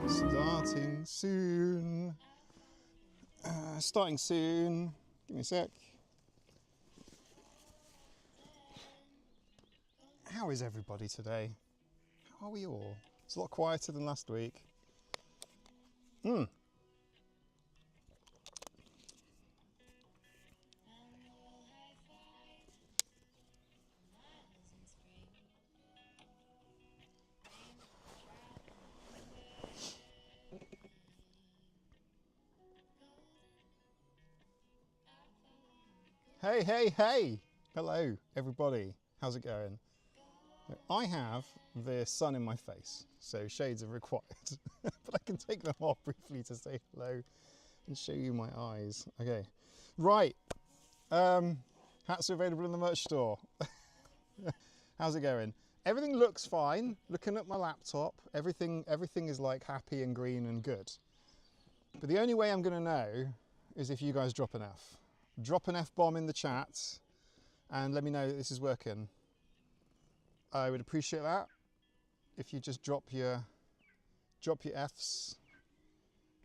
Starting soon. Starting soon. Give me a sec. How is everybody today? How are we all? It's a lot quieter than last week. Hey, hey, hey! Hello, everybody. How's it going? I have the sun in my face, so shades are required. But I can take them off briefly to say hello and show you my eyes. Okay, right. Hats are available in the merch store. How's it going? Everything looks fine. Looking at my laptop, everything is like happy and green and good. But the only way I'm going to know is if you guys drop an F. Drop an F-bomb in the chat and let me know that this is working. I would appreciate that if you just drop your Fs.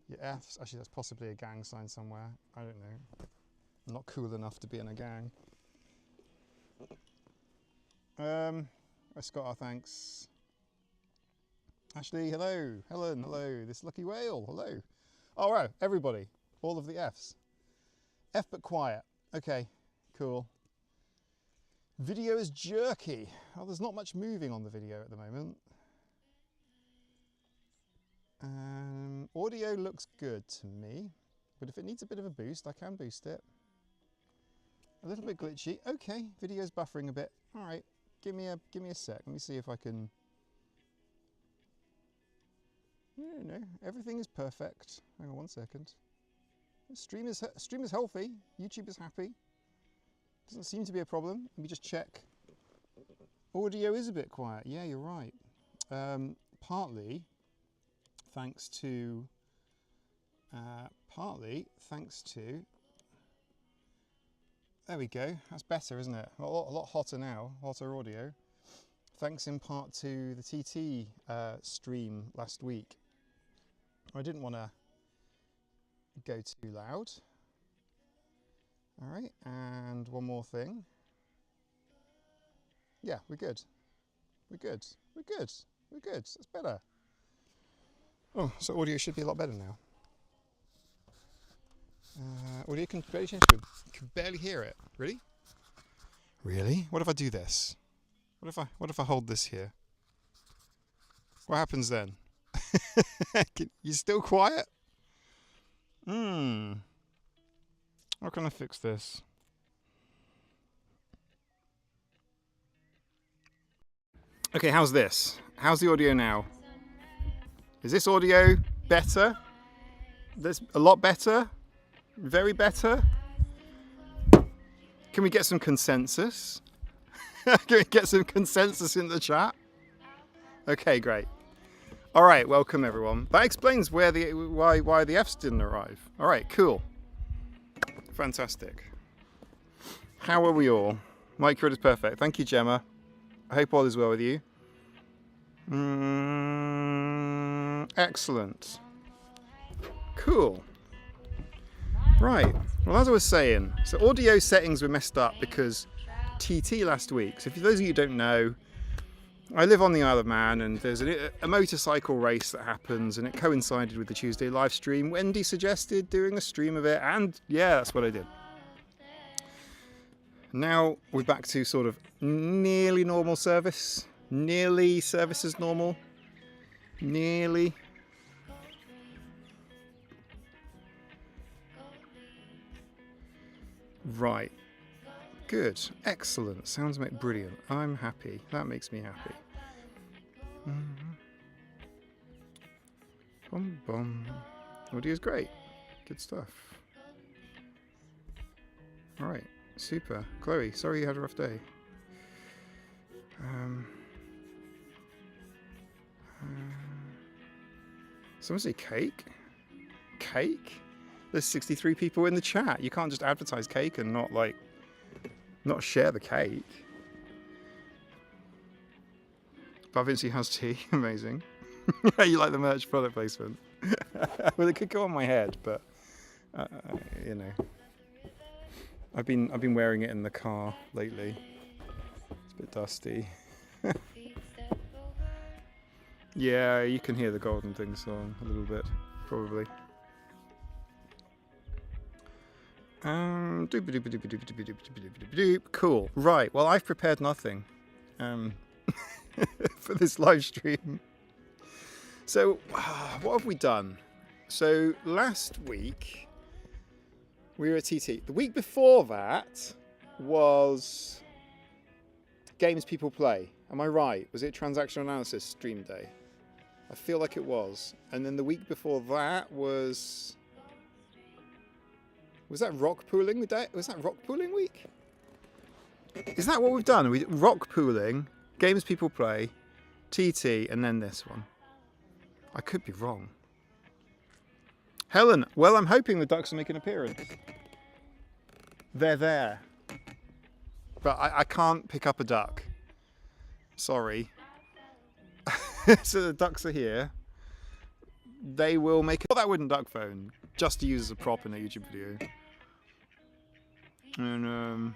Your Fs. Actually, that's possibly a gang sign somewhere. I don't know. I'm not cool enough to be in a gang. Scott, thanks. Ashley, hello. Helen, hello. This lucky whale, hello. All right, everybody, all of the Fs. F but quiet. Okay, cool. Video is jerky. Oh, there's not much moving on the video at the moment. Audio looks good to me, but if it needs a bit of a boost, I can boost it. A little bit glitchy. Okay, video's buffering a bit. All right, give me a sec. Let me see if I can. No, everything is perfect. Hang on one second. Stream is healthy. YouTube is happy. Doesn't seem to be a problem. Let me just check. Audio is a bit quiet. Yeah, you're right. Partly thanks to. There we go. That's better, isn't it? A lot hotter now. Hotter audio. Thanks in part to the TT stream last week. I didn't want to go too loud. All right, and one more thing. Yeah, we're good. We're good. We're good. We're good. That's better. Oh, so audio should be a lot better now. Audio can barely change. Can barely hear it. Really? Really? What if I do this? What if I hold this here? What happens then? You still quiet? How can I fix this? Okay, how's this? How's the audio now? Is this audio better? This a lot better? Very better? Can we get some consensus? Can we get some consensus in the chat? Okay, great. All right, welcome everyone. That explains why the Fs didn't arrive. All right, cool. Fantastic. How are we all? Mike Crit is perfect. Thank you, Gemma. I hope all is well with you. Excellent. Cool. Right. Well, as I was saying, so audio settings were messed up because TT last week. So for those of you who don't know, I live on the Isle of Man and there's a motorcycle race that happens and it coincided with the Tuesday live stream. Wendy suggested doing a stream of it and yeah, that's what I did. Now we're back to sort of nearly normal service. Nearly service as normal. Nearly. Right. Good. Excellent. Sounds brilliant. I'm happy. That makes me happy. Bum bum. Audio's great. Good stuff. Alright. Super. Chloe, sorry you had a rough day. Someone say cake? Cake? There's 63 people in the chat. You can't just advertise cake and not like Not share the cake. But Vinci has tea. Amazing. You like the merch product placement? Well, it could go on my head, but you know, I've been wearing it in the car lately. It's a bit dusty. Yeah, you can hear the Golden Thing song a little bit, probably. Cool. Right. Well, I've prepared nothing for this live stream. So, what have we done? So, last week we were at TT. The week before that was Games People Play. Am I right? Was it Transactional Analysis Stream Day? I feel like it was. And then the week before that was that rock pooling day? Was that rock pooling week? Is that what we've done? We rock pooling, Games People Play, TT, and then this one. I could be wrong. Helen, well, I'm hoping the ducks will make an appearance. They're there. But I can't pick up a duck. Sorry. So the ducks are here. They will make that wooden duck phone just to use as a prop in a YouTube video. And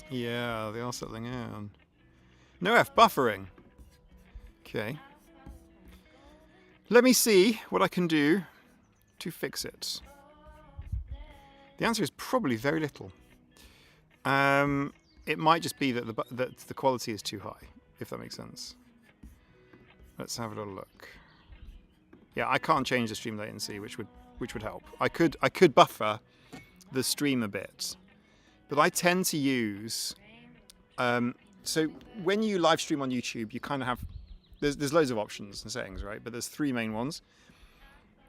yeah, they are settling in. No F buffering. Okay. Let me see what I can do to fix it. The answer is probably very little. It might just be that the quality is too high, if that makes sense. Let's have a little look. Yeah, I can't change the stream latency, which would help. I could buffer the stream a bit, but I tend to use. So when you live stream on YouTube, you kind of have there's loads of options and settings, right? But there's three main ones.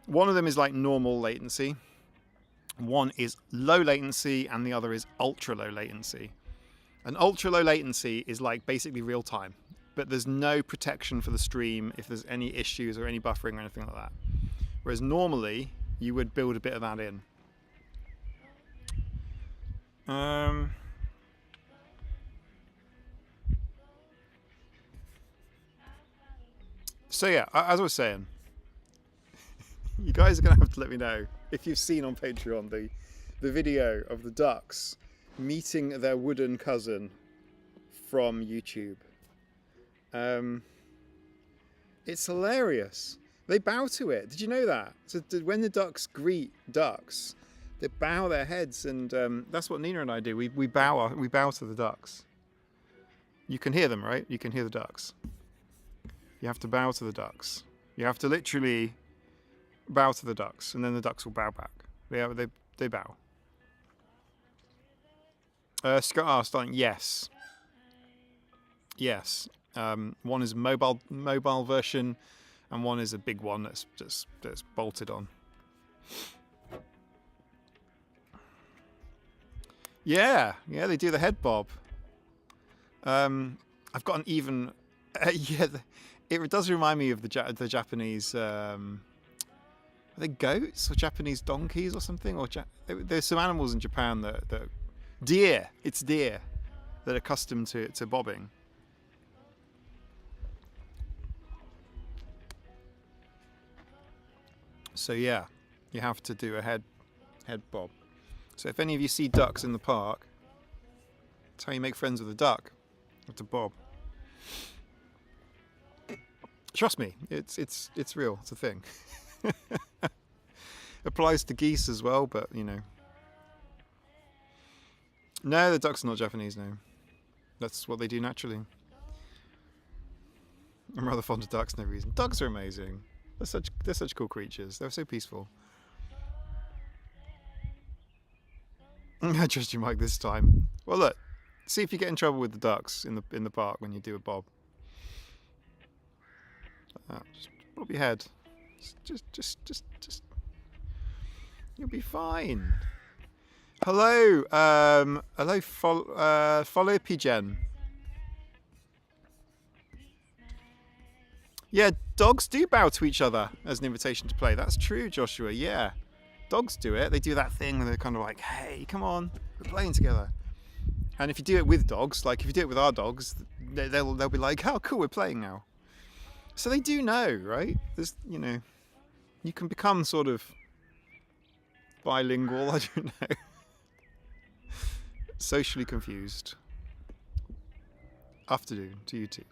One of them is like normal latency. One is low latency, and the other is ultra low latency. And ultra low latency is like basically real time, but there's no protection for the stream if there's any issues or any buffering or anything like that. Whereas normally you would build a bit of that in. So yeah, as I was saying, you guys are going to have to let me know if you've seen on Patreon the video of the ducks meeting their wooden cousin from YouTube. It's hilarious. They bow to it. Did you know that? So when the ducks greet ducks, they bow their heads, and that's what Nina and I do. We bow to the ducks. You can hear them, right? You can hear the ducks. You have to bow to the ducks. You have to literally bow to the ducks, and then the ducks will bow back. They bow. Scott starting. Yes. One is a mobile version, and one is a big one that's bolted on. Yeah, they do the head bob. I've got an even. It does remind me of the Japanese. Are they goats or Japanese donkeys or something? Or there's some animals in Japan that deer. It's deer that are accustomed to bobbing. So yeah, you have to do a head bob. So if any of you see ducks in the park, that's how you make friends with a duck. You have to bob. Trust me, it's real. It's a thing. Applies to geese as well, but you know. No, the ducks are not Japanese. No, that's what they do naturally. I'm rather fond of ducks. No reason. Ducks are amazing. They're such cool creatures. They're so peaceful. I trust you, Mike, this time. Well, look. See if you get in trouble with the ducks in the park when you do a bob. Just bob your head. Just. You'll be fine. Hello. Follow Pigeon. Yeah, dogs do bow to each other as an invitation to play. That's true, Joshua. Yeah, dogs do it. They do that thing where they're kind of like, hey, come on, we're playing together. And if you do it with dogs, like if you do it with our dogs, they'll be like, oh, cool, we're playing now. So they do know, right? There's, you know, you can become sort of bilingual, I don't know. Socially confused. Afternoon to you too.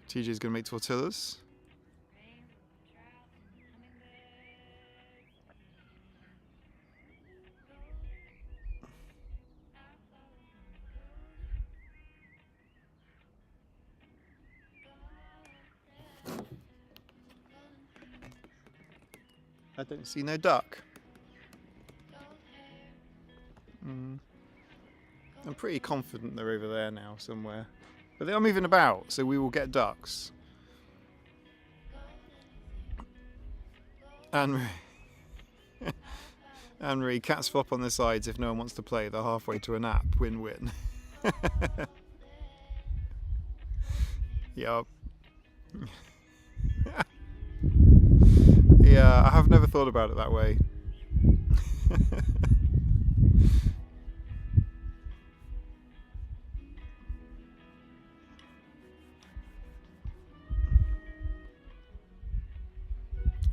TJ's gonna make tortillas. I don't see no duck. I'm pretty confident they're over there now somewhere. But they are moving about, so we will get ducks. Anne-Marie, cats flop on their sides if no one wants to play. They're halfway to a nap. Win-win. Yup. Yeah, I have never thought about it that way.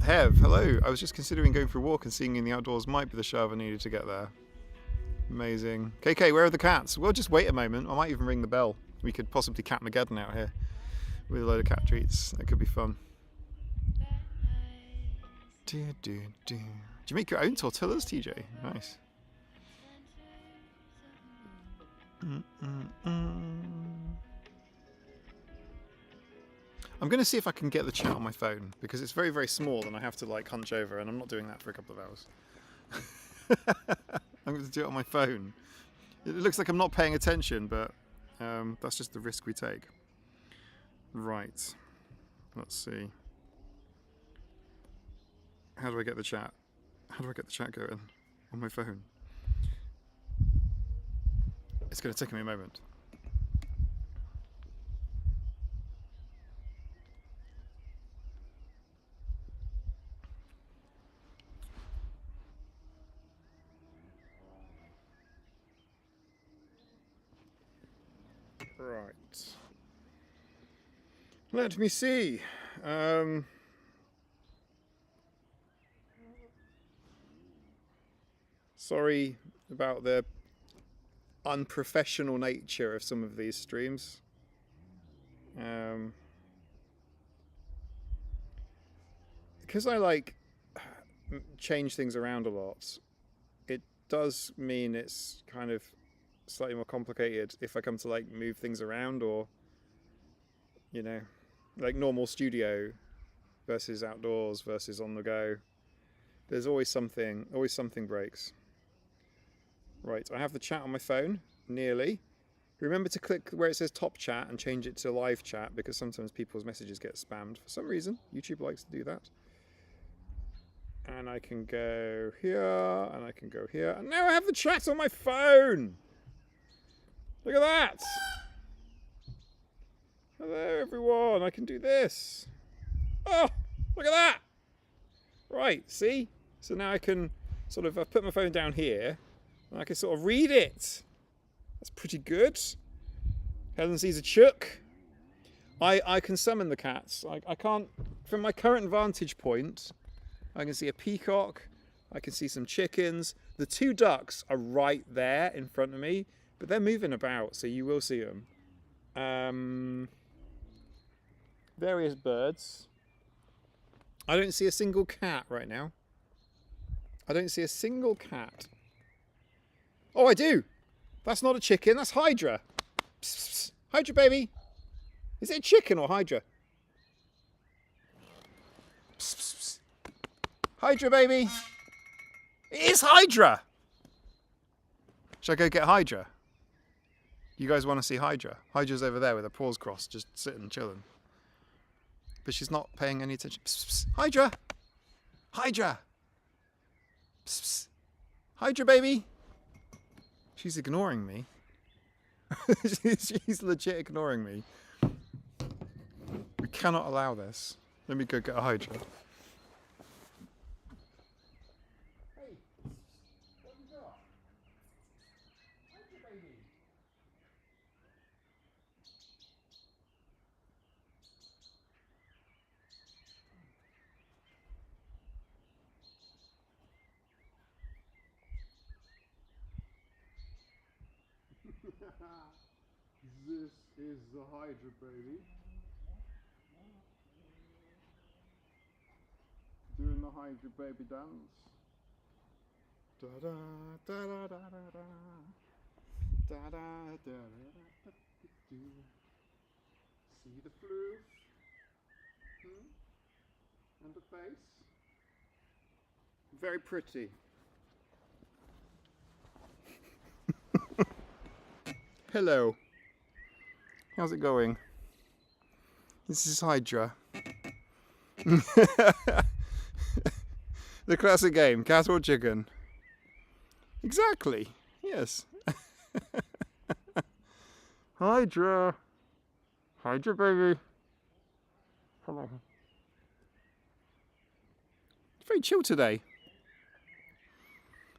Hev, hello. I was just considering going for a walk and seeing you in the outdoors might be the shove I needed to get there. Amazing. KK, where are the cats? Well, just wait a moment. I might even ring the bell. We could possibly Catmageddon out here with a load of cat treats. That could be fun. Do you make your own tortillas, TJ? Nice. I'm going to see if I can get the chat on my phone because it's very, very small and I have to like hunch over and I'm not doing that for a couple of hours. I'm going to do it on my phone. It looks like I'm not paying attention, but that's just the risk we take. Right. Let's see. How do I get the chat? How do I get the chat going on my phone? It's going to take me a moment. Right. Let me see. Sorry about the unprofessional nature of some of these streams. Because I like change things around a lot, it does mean it's kind of slightly more complicated if I come to like move things around, or you know, like normal studio versus outdoors versus on the go. There's always something breaks. Right, I have the chat on my phone, nearly. Remember to click where it says top chat and change it to live chat because sometimes people's messages get spammed for some reason. YouTube likes to do that. And I can go here, and I can go here, and now I have the chat on my phone! Look at that! Hello everyone, I can do this. Oh, look at that! Right, see? So now I can sort of, I've put my phone down here, and I can sort of read it. That's pretty good. Helen sees a chook. I can summon the cats. I can't, from my current vantage point, I can see a peacock, I can see some chickens. The two ducks are right there in front of me, but they're moving about, so you will see them. Various birds. I don't see a single cat right now. I don't see a single cat. Oh, I do! That's not a chicken, that's Hydra. Psst, psst, psst. Hydra, baby! Is it a chicken or Hydra? Psst, psst, psst. Hydra, baby! It is Hydra! Should I go get Hydra? You guys want to see Hydra? Hydra's over there with her paws crossed, just sitting, chilling. But she's not paying any attention. Psst, psst. Hydra! Hydra! Psst, psst. Hydra, baby! She's ignoring me. She's legit ignoring me. We cannot allow this. Let me go get a Hydra. Hey, what have you got? Hydra baby. This is the Hydra baby. Doing the Hydra baby dance. Da da da da da da da da da da da da. See the floof? And the face? Very pretty. Hello. How's it going? This is Hydra. The classic game, cat or chicken? Exactly, yes. Hydra. Hydra baby. Hello. It's very chill today.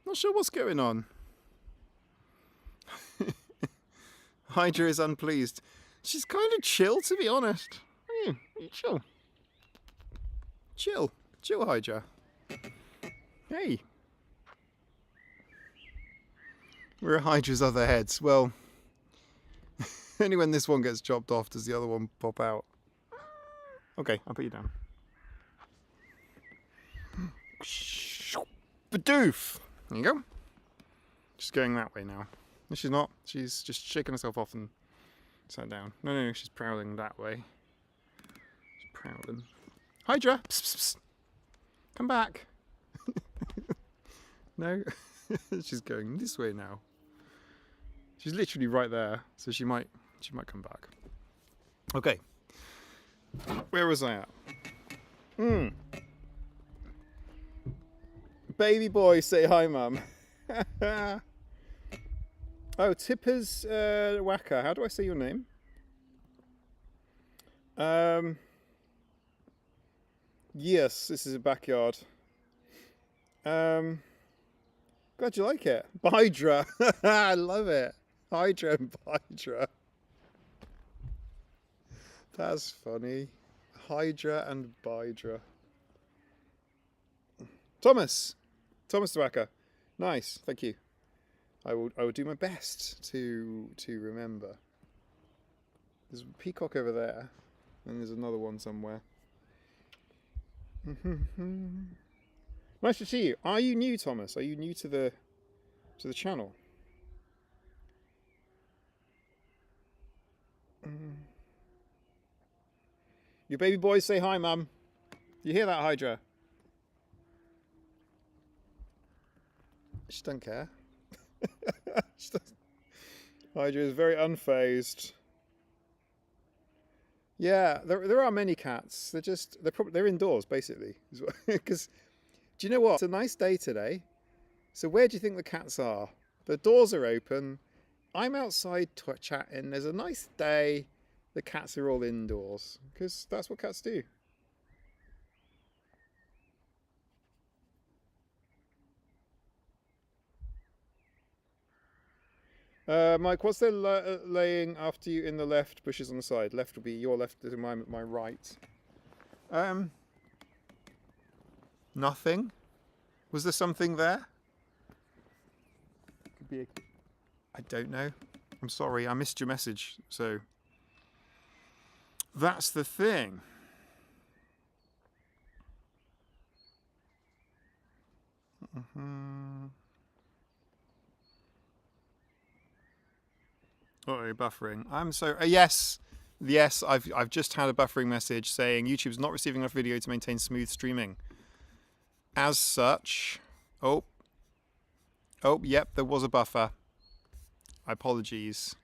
Not sure what's going on. Hydra is unpleased. She's kind of chill, to be honest. Are you chill? Chill. Chill, Hydra. Hey. Where are Hydra's other heads? Well, only when this one gets chopped off does the other one pop out. Okay, I'll put you down. Badoof! There you go. She's going that way now. No, she's not. She's just shaking herself off and sat down. No, she's prowling that way. She's prowling. Hydra! Psst, psst, psst. Come back! No? She's going this way now. She's literally right there, so she might come back. Okay. Where was I at? Baby boy, say hi, mum. Oh, Tippers Wacker. How do I say your name? Yes, this is a backyard. Glad you like it. Hydra. I love it. Hydra and Hydra. That's funny. Hydra and Bydra. Thomas the Wacker. Nice, thank you. I will do my best to remember. There's a peacock over there, and there's another one somewhere. Nice to see you. Are you new, Thomas? Are you new to the channel? Your baby boys say hi, mum. You hear that, Hydra? She doesn't care. Hydra is very unfazed. Yeah, there are many cats. They're indoors basically. Because do you know what? It's a nice day today. So where do you think the cats are? The doors are open. I'm outside chatting. There's a nice day. The cats are all indoors because that's what cats do. Mike, what's there laying after you in the left bushes on the side? Left will be your left, my right. Nothing. Was there something there? Could be. I don't know. I'm sorry, I missed your message. So that's the thing. Oh, buffering. I'm so yes, I've just had a buffering message saying YouTube's not receiving enough video to maintain smooth streaming. As such, oh, yep, there was a buffer. Apologies.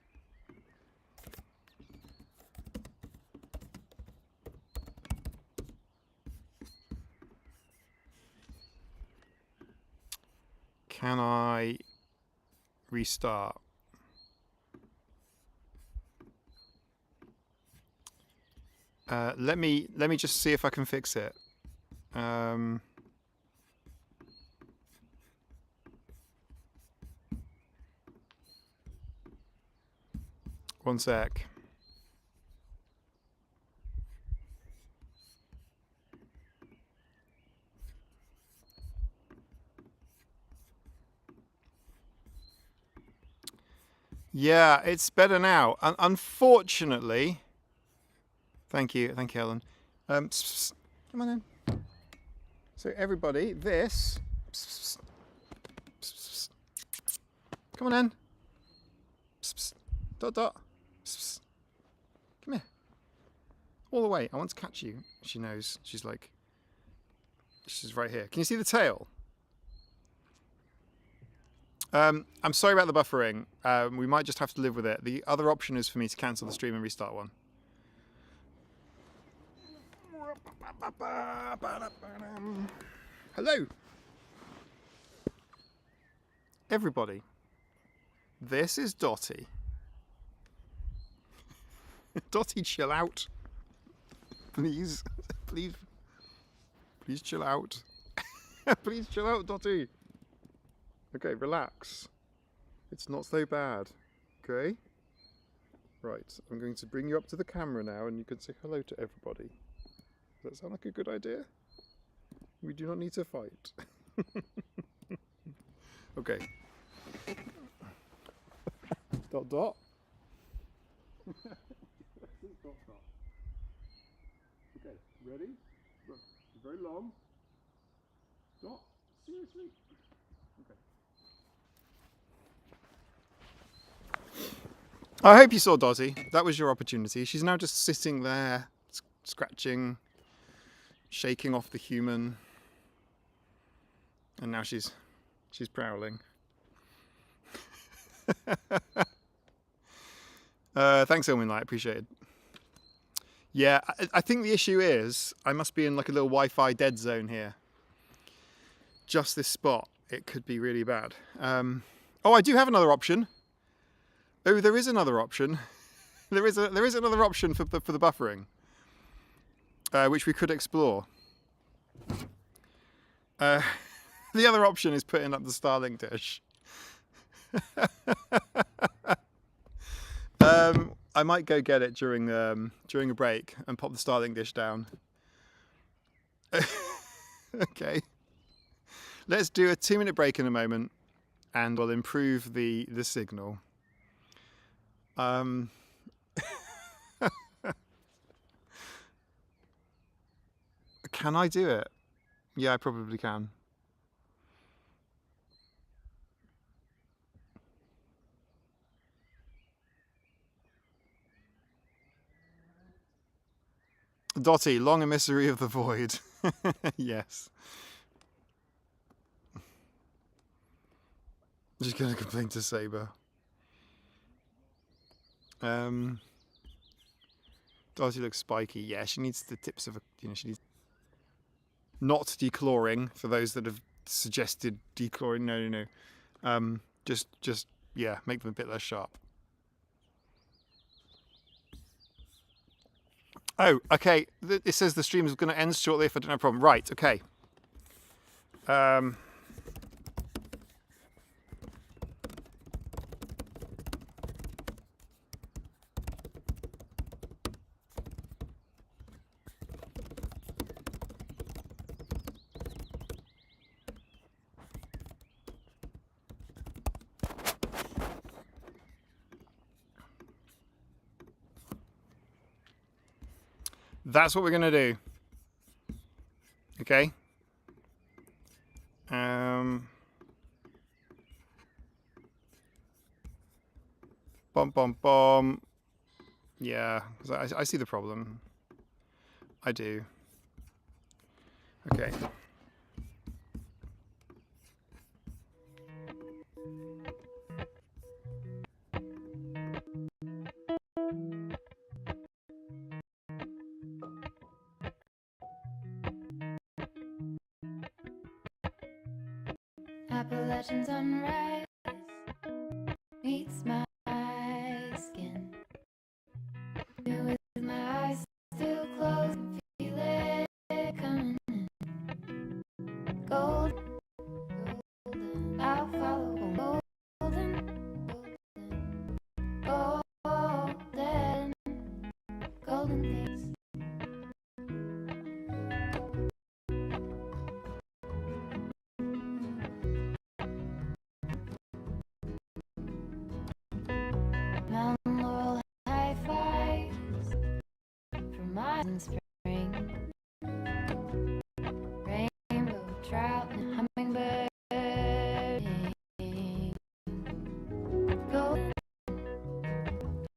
Can I restart? Let me just see if I can fix it. One sec. Yeah, it's better now. Unfortunately, thank you, Helen. Come on in. So everybody, this. Come on in. Dot dot. Come here. All the way. I want to catch you. She knows. She's like. She's right here. Can you see the tail? I'm sorry about the buffering. We might just have to live with it. The other option is for me to cancel the stream and restart one. Hello, everybody. This is Dotty. Dotty, chill out. Please, please, please chill out. Please chill out, Dotty. Okay, relax. It's not so bad. Okay? Right, I'm going to bring you up to the camera now and you can say hello to everybody. Does that sound like a good idea? We do not need to fight. Okay. Dot dot. Dot dot. Okay, ready? Look, very long. Dot. Seriously? Okay. I hope you saw Dotty. That was your opportunity. She's now just sitting there, scratching, shaking off the human, and now she's prowling. Thanks, Ilminlight. Appreciate it. Yeah, I think the issue is I must be in like a little Wi-Fi dead zone here. Just this spot, it could be really bad. Oh, I do have another option. Oh, there is another option. there is another option for the buffering, which we could explore. The other option is putting up the Starlink dish. I might go get it during a break and pop the Starlink dish down. Okay. Let's do a 2-minute break in a moment, and we'll improve the signal. Can I do it? Yeah, I probably can. Dotty, long emissary of the void. Yes. Just gonna complain to Saber. Dotty looks spiky. Yeah, she needs the tips of a, she needs not declawing for those that have suggested declawing. No. Just yeah, make them a bit less sharp. Oh, okay. It says the stream is going to end shortly if I don't have a problem. Right, okay. That's what we're going to do. Okay. Bomb. Yeah, because I see the problem. I do. Okay. Appalachian sunrise meets my skin. With my eyes still closed. gold, I'll follow golden, golden, golden things. Mountain laurel high fives from my spring. Rainbow trout and hummingbird. Gold,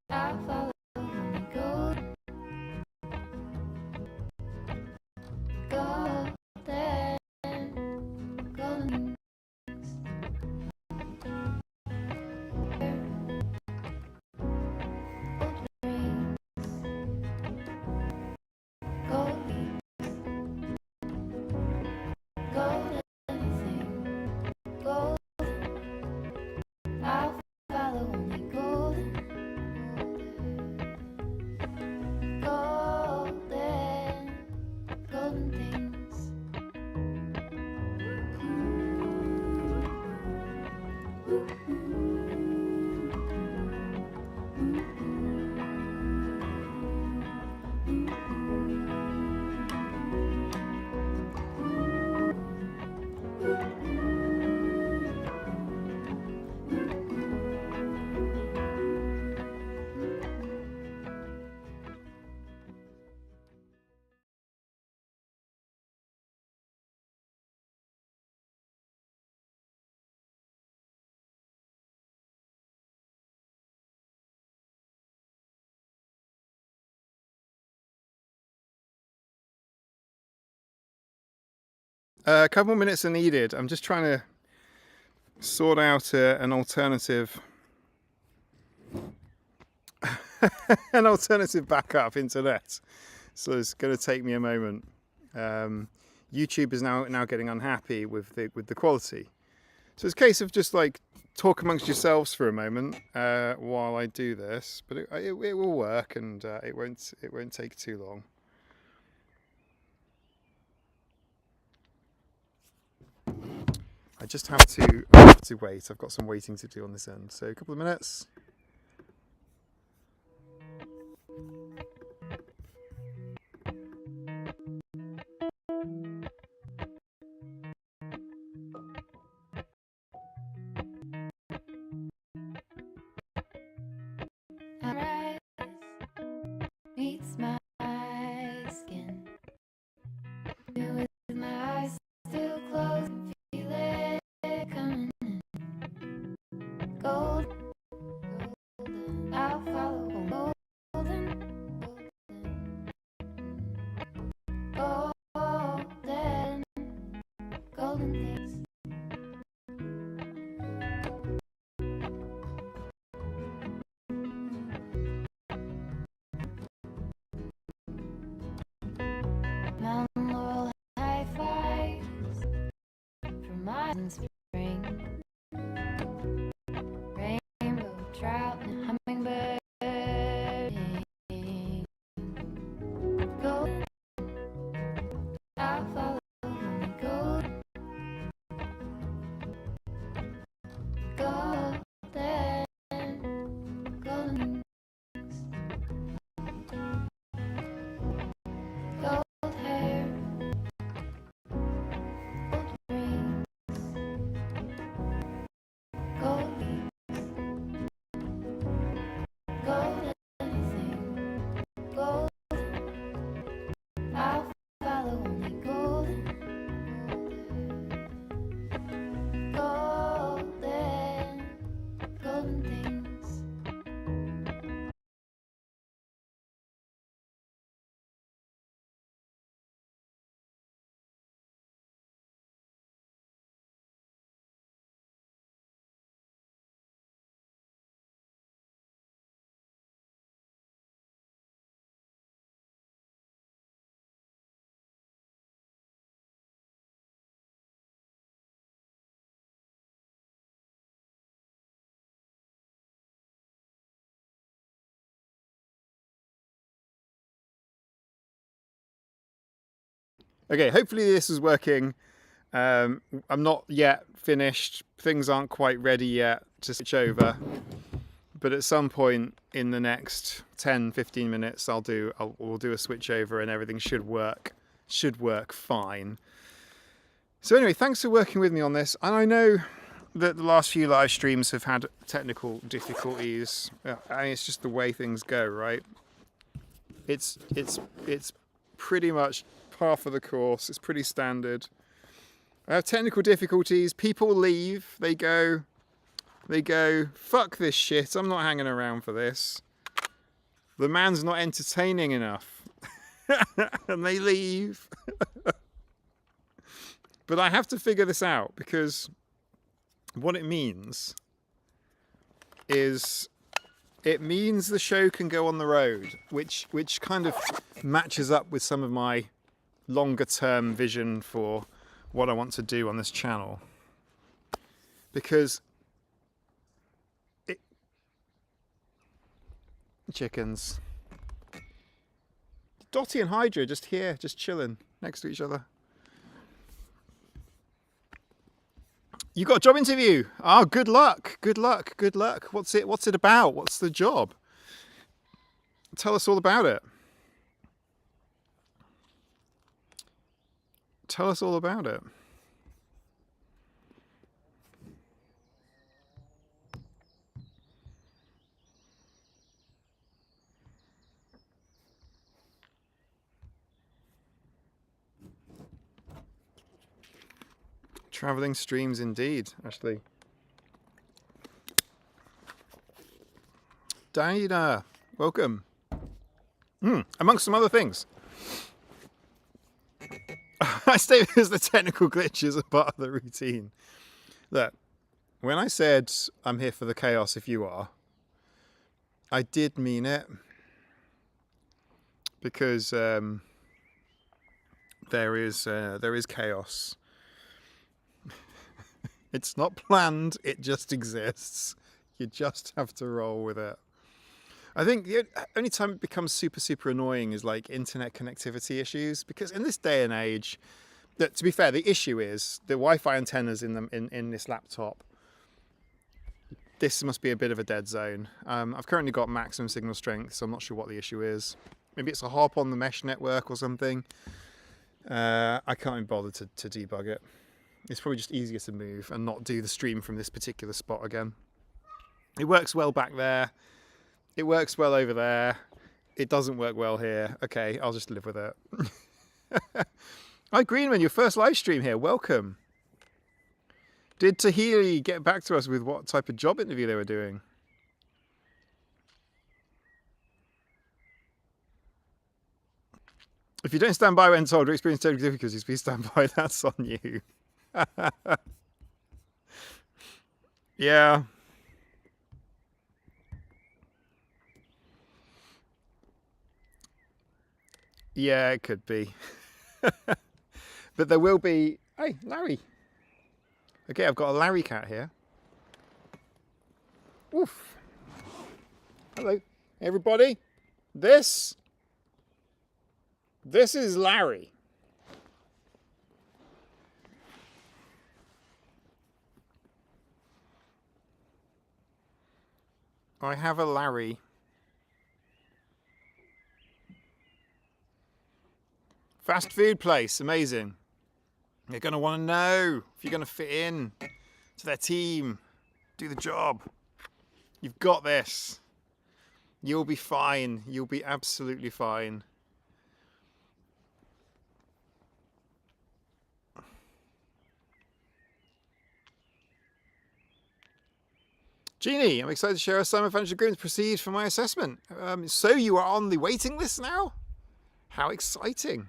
I'll follow only gold, golden, golden things. Gold rings, gold leaves, gold anything, gold. I'll follow only golden, golden, golden things. A couple more minutes are needed. I'm just trying to sort out an alternative an alternative backup internet. So it's going to take me a moment. YouTube is now getting unhappy with the quality. So it's a case of just like talk amongst yourselves for a moment while I do this, but it will work, and it won't take too long. I just have to wait. I've got some waiting to do on this end. So a couple of minutes. Sunrise meets my skin. With my eyes still closed and feel it coming in. Gold, golden, I'll follow golden, golden, golden things. Mountain laurel high fives from my spring. Rainbow trout and hummingbird. Gold, I'll follow only gold, golden, golden things. Gold hair, gold rings, gold leaves, gold anything, gold. I'll follow only golden, golden, golden things. Okay, hopefully this is working. I'm not yet finished. Things aren't quite ready yet to switch over. But at some point in the next 10-15 minutes, we'll do a switch over and everything should work fine. So anyway, thanks for working with me on this. And I know that the last few live streams have had technical difficulties. I mean, it's just the way things go, right? It's pretty much par for the course. It's pretty standard. I have technical difficulties. People leave. They go, fuck this shit. I'm not hanging around for this. The man's not entertaining enough. And they leave. But I have to figure this out, because what it means is it means the show can go on the road, which kind of matches up with some of my longer term vision for what I want to do on this channel. Because chickens. Dottie and Hydra just here, just chilling next to each other. You got a job interview. Oh, good luck. Good luck. Good luck. What's it about? What's the job? Tell us all about it. Tell us all about it. Travelling streams indeed, Ashley. Dana, welcome. Amongst some other things. I stay because the technical glitches are part of the routine. Look, when I said I'm here for the chaos if you are, I did mean it. Because there is chaos. It's not planned, it just exists. You just have to roll with it. I think the only time it becomes super annoying is like internet connectivity issues, because in this day and age, to be fair, the issue is the Wi-Fi antennas in this laptop. This must be a bit of a dead zone. I've currently got maximum signal strength, so I'm not sure what the issue is. Maybe it's a hop on the mesh network or something. I can't even bother to debug it. It's probably just easier to move and not do the stream from this particular spot again. It works well back there. It works well over there. It doesn't work well here. Okay, I'll just live with it. Hi Greenman, your first live stream here. Welcome. Did Tahili get back to us with what type of job interview they were doing? If you don't stand by when told or experience technical difficulties, please stand by. That's on you. Yeah. Yeah, it could be. But there will be... Hey, Larry. Okay, I've got a Larry cat here. Oof. Hello, everybody. This is Larry. I have a Larry. Fast food place, amazing. You're going to want to know if you're going to fit in to their team, do the job. You've got this. You'll be fine. You'll be absolutely fine. Jeannie, I'm excited to share a summary of financial agreement to proceed for my assessment. So you are on the waiting list now? How exciting.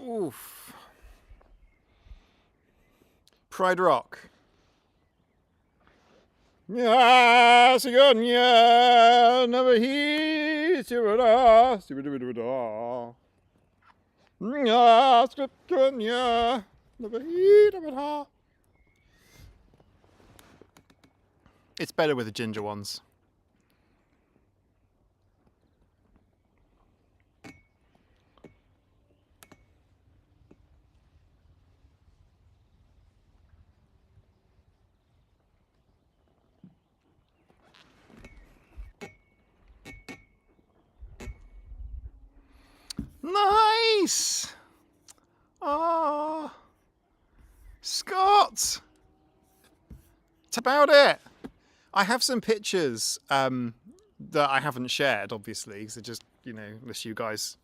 Oof. Pride Rock. Yeah, never heed. It's better with the ginger ones. Nice! Ah, Scott! That's about it. I have some pictures that I haven't shared, obviously, because just, you know, unless you guys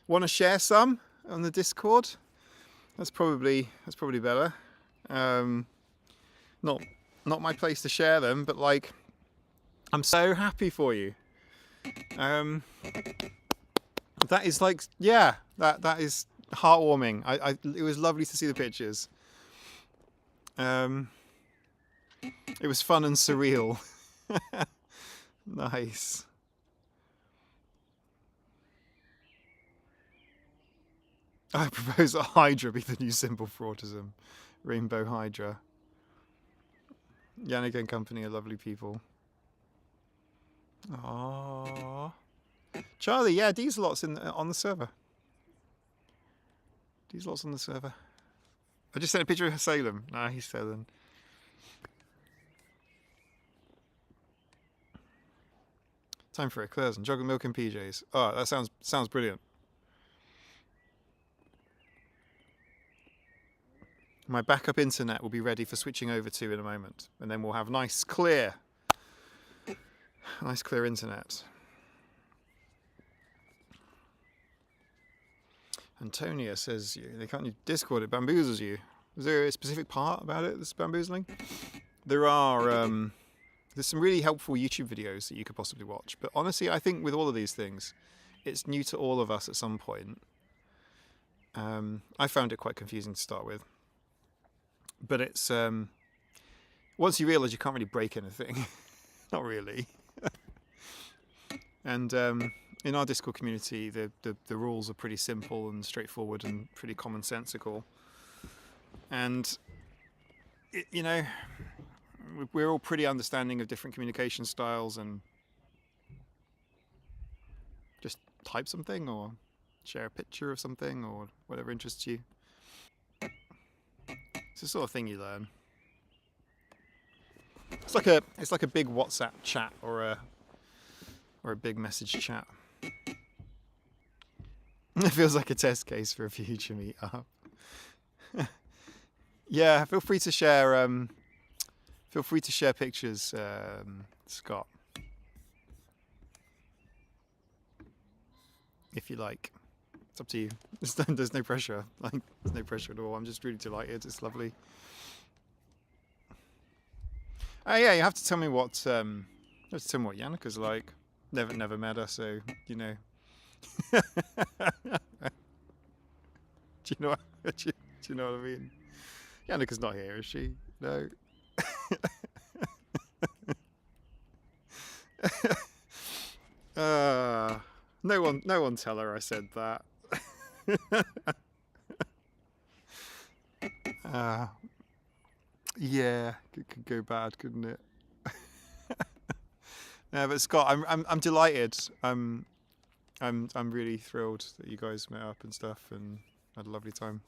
want to share some on the Discord, that's probably better. Not my place to share them, but like, I'm so happy for you. That is like, yeah, that is heartwarming. It was lovely to see the pictures. It was fun and surreal. Nice. I propose that Hydra be the new symbol for autism. Rainbow Hydra. Yannick and company are lovely people. Aww. Charlie, yeah, Dieselot's on the server. Dieselot's on the server. I just sent a picture of Salem. Nah, he's Salem. Time for eclairs and jogger milk and PJs. Oh, that sounds brilliant. My backup internet will be ready for switching over to in a moment, and then we'll have nice clear internet. Antonia says they can't use Discord, it bamboozles you. Is there a specific part about it that's bamboozling? There are there's some really helpful YouTube videos that you could possibly watch, but honestly I think with all of these things it's new to all of us at some point. I found it quite confusing to start with, but it's once you realise you can't really break anything, not really. And in our Discord community, the rules are pretty simple and straightforward and pretty commonsensical. And you know, we're all pretty understanding of different communication styles, and just type something or share a picture of something or whatever interests you. It's the sort of thing you learn. It's like a big WhatsApp chat or a big message chat. It feels like a test case for a future meetup. Yeah, feel free to share. Feel free to share pictures, Scott, if you like. It's up to you. There's no pressure. Like, there's no pressure at all. I'm just really delighted. It's lovely. Oh yeah, you have to tell me what Jannika's like. Never met her, so you know. Do you know? Do you know what I mean? Jannika's not here, is she? No. No one tell her I said that. Yeah, it could go bad, couldn't it? Yeah, but Scott, I'm delighted. I'm really thrilled that you guys met up and stuff and had a lovely time.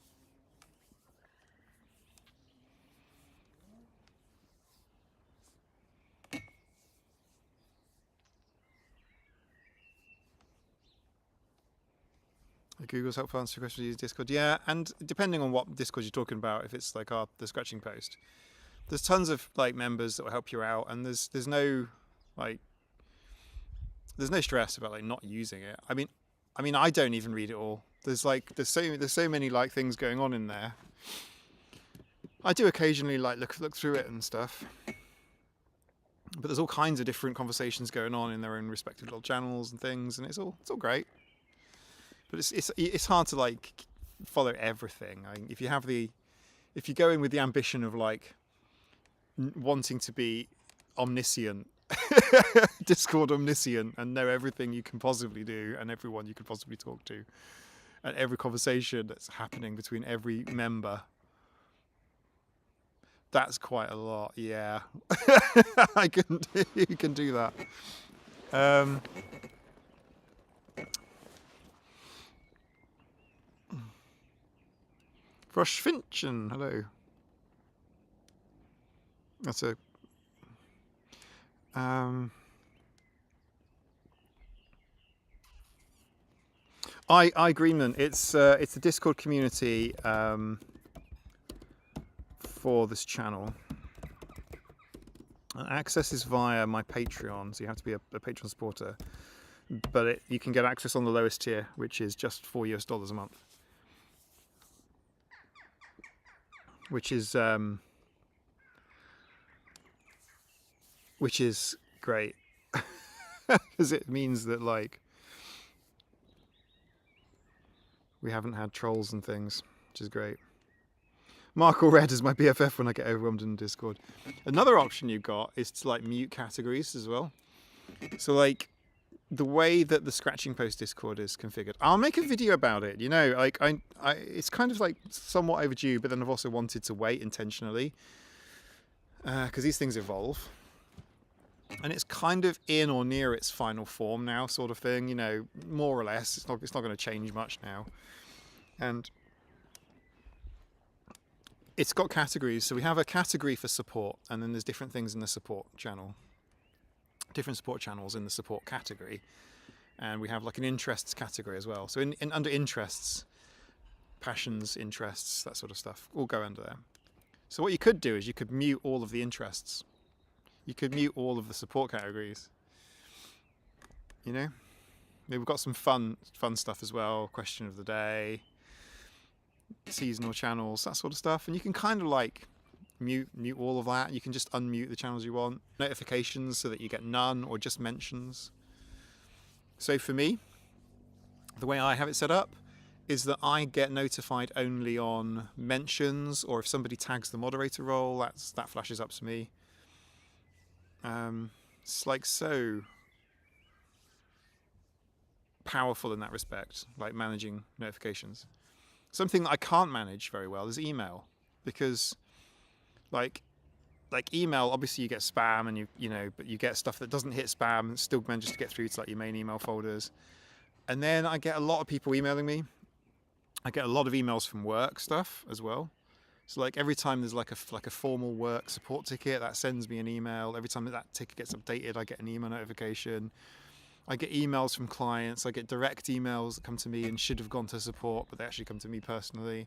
Google's helpful answer questions use Discord. Yeah, and depending on what Discord you're talking about, if it's like the scratching post, there's tons of like members that will help you out, and there's no stress about like not using it. I mean I don't even read it all. There's so many like things going on in there. I do occasionally like look through it and stuff, but there's all kinds of different conversations going on in their own respective little channels and things, and it's all great. But it's hard to like follow everything. I mean, if you go in with the ambition of like wanting to be omniscient, Discord omniscient, and know everything you can possibly do and everyone you could possibly talk to, and every conversation that's happening between every member, that's quite a lot. Yeah, you can do that. Rush Finchen, hello. That's a I Greenman. It's a Discord community for this channel. Access is via my Patreon, so you have to be a Patreon supporter. But you can get access on the lowest tier, which is just $4 a month, which is great because it means that like we haven't had trolls and things, which is great. Mark Red is my BFF when I get overwhelmed in Discord. Another option you've got is to like mute categories as well. So like the way that the Scratching Post Discord is configured, I'll make a video about it. You know, like it's kind of like somewhat overdue, but then I've also wanted to wait intentionally because these things evolve. And it's kind of in or near its final form now, sort of thing. You know, more or less. It's not going to change much now. And it's got categories. So we have a category for support, and then there's different things in the support channel. Different support channels in the support category. And we have like an interests category as well. So in under interests, passions, interests, that sort of stuff, all go under there. So what you could do is you could mute all of the interests. You could mute all of the support categories. You know, we've got some fun stuff as well. Question of the day, seasonal channels, that sort of stuff. And you can kind of like mute all of that. You can just unmute the channels you want. Notifications so that you get none or just mentions. So for me, the way I have it set up is that I get notified only on mentions, or if somebody tags the moderator role, that flashes up to me. It's like so powerful in that respect, like managing notifications. Something that I can't manage very well is email, because like email, obviously you get spam and you know, but you get stuff that doesn't hit spam and still manages to get through to like your main email folders. And then I get a lot of people emailing me. I get a lot of emails from work stuff as well. So like every time there's like a formal work support ticket, that sends me an email. Every time that ticket gets updated, I get an email notification. I get emails from clients. I get direct emails that come to me and should have gone to support, but they actually come to me personally.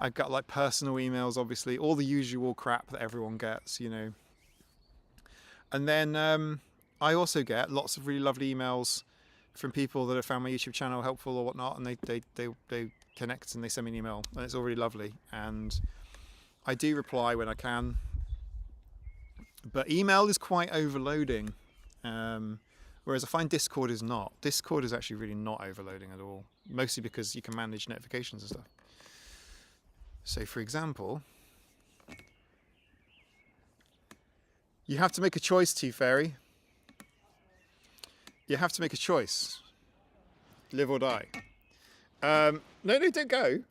I've got like personal emails, obviously, all the usual crap that everyone gets, you know. And then I also get lots of really lovely emails from people that have found my YouTube channel helpful or whatnot, and they connect and they send me an email, and it's all really lovely. And I do reply when I can, but email is quite overloading, whereas I find Discord is not. Discord is actually really not overloading at all, mostly because you can manage notifications and stuff. So for example, you have to make a choice, T-Fairy. You have to make a choice. Live or die. No, don't go.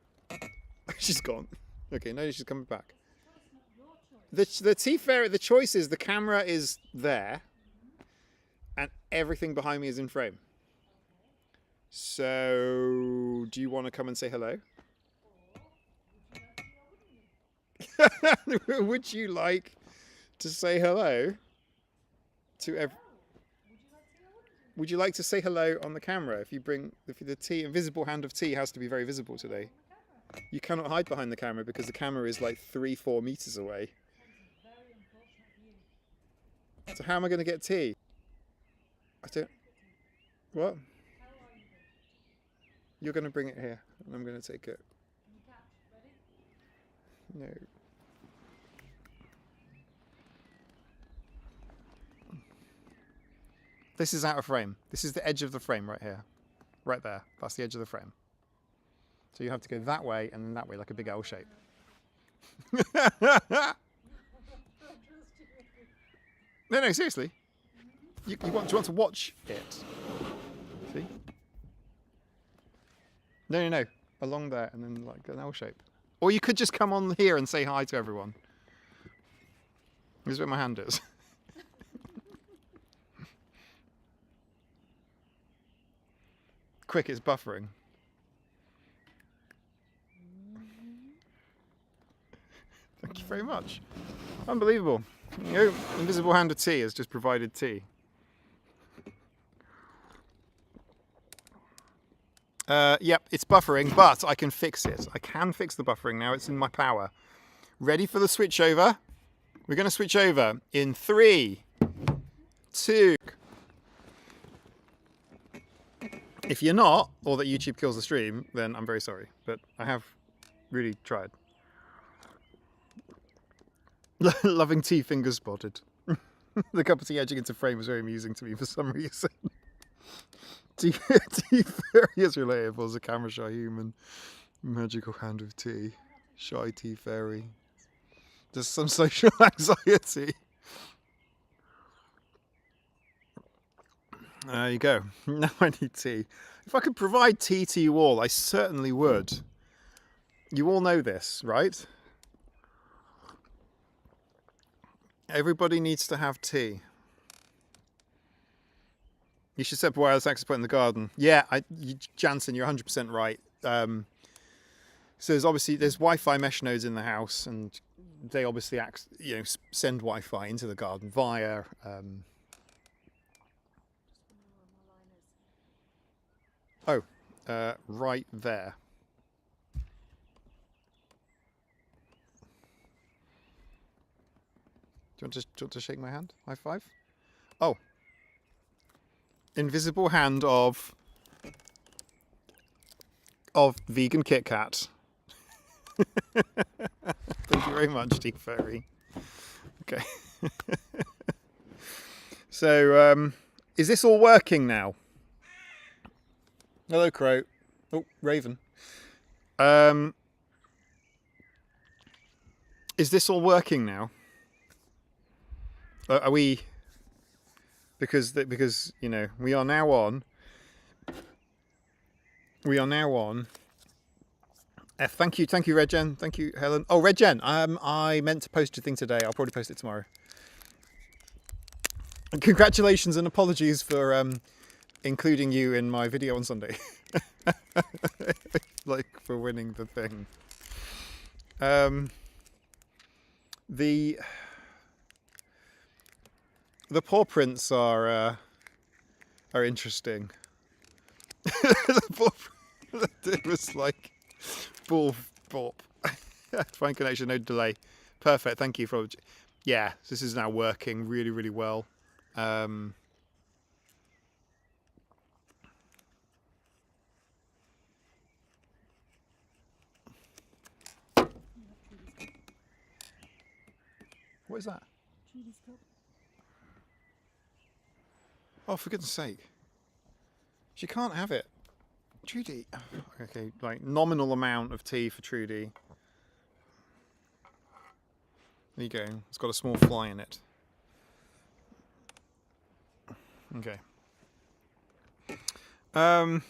She's gone. Okay, no, she's coming back. The T-Fairy, the choice is the camera is there and everything behind me is in frame. So, do you want to come and say hello? Would you like to say hello to everyone? Would you like to say hello on the camera? If the T, invisible hand of T has to be very visible today. You cannot hide behind the camera because the camera is like 3-4 meters away. So how am I going to get T? I don't... What? You're going to bring it here and I'm going to take it. No. This is out of frame. This is the edge of the frame right here. Right there. That's the edge of the frame. So you have to go that way and then that way, like a big L shape. No, seriously. Do you want to watch it? See? No. Along there and then like an L shape. Or you could just come on here and say hi to everyone. This is where my hand is. Quick, it's buffering. Thank you very much. Unbelievable. You know, invisible hand of tea has just provided tea. Yep, it's buffering, but I can fix it. I can fix the buffering now. It's in my power. Ready for the switch over? We're going to switch over in 3, 2. If you're not, or that YouTube kills the stream, then I'm very sorry. But I have really tried. Loving tea fingers spotted. The cup of tea edging into frame was very amusing to me for some reason. Tea fairy is relatable as a camera shy human. Magical hand of tea. Shy tea fairy. There's some social anxiety. There you go. Now I need tea. If I could provide tea to you all, I certainly would. You all know this, right? Everybody needs to have tea. You should set wireless access point in the garden. Yeah, Jansen, you're 100% right. So there's Wi-Fi mesh nodes in the house, and they obviously send Wi-Fi into the garden via. Right there. Do you want to shake my hand? High five? Oh. Invisible hand of vegan Kit Kat. Thank you very much, Tea Fairy. Okay. So, is this all working now? Hello, Crow. Oh, Raven. Is this all working now? Are we? Because we are now on. We are now on. Thank you, Redgen. Thank you, Helen. Oh, Redgen. I meant to post your thing today. I'll probably post it tomorrow. And congratulations and apologies for including you in my video on Sunday. Like for winning the thing. The paw prints are interesting. It was like bull bop. Fine connection, no delay. Perfect. Thank you for. Yeah, this is now working really, really well. What is that? Oh, for goodness sake. She can't have it. Trudy. Okay, like nominal amount of tea for Trudy. There you go. It's got a small fly in it. Okay. I'm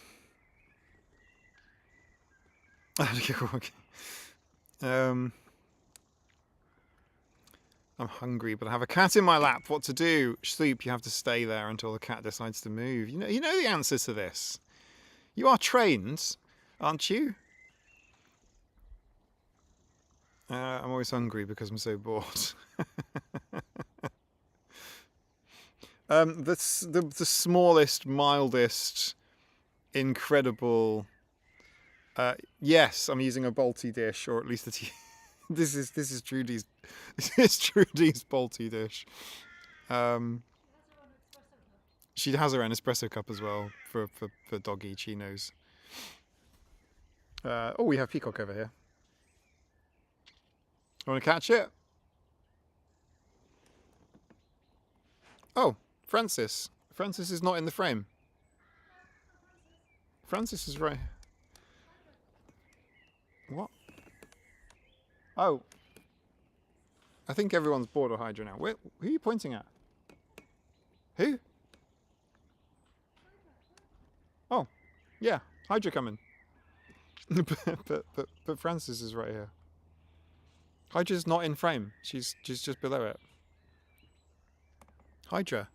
hungry, but I have a cat in my lap. What to do? Sleep. You have to stay there until the cat decides to move. You know the answers to this. You are trained, aren't you? I'm always hungry because I'm so bored. The smallest, mildest, incredible. Yes, I'm using a Balti dish, or at least the tea. This is Trudy's. This is Trudy's Balti dish. She has her own espresso cup as well for doggy. She knows. Oh, we have peacock over here. Want to catch it? Oh, Francis. Francis is not in the frame. Francis is right. What? Oh. I think everyone's bored of Hydra now. Who are you pointing at? Who? Oh, yeah, Hydra coming. but Francis is right here. Hydra's not in frame. She's just below it. Hydra.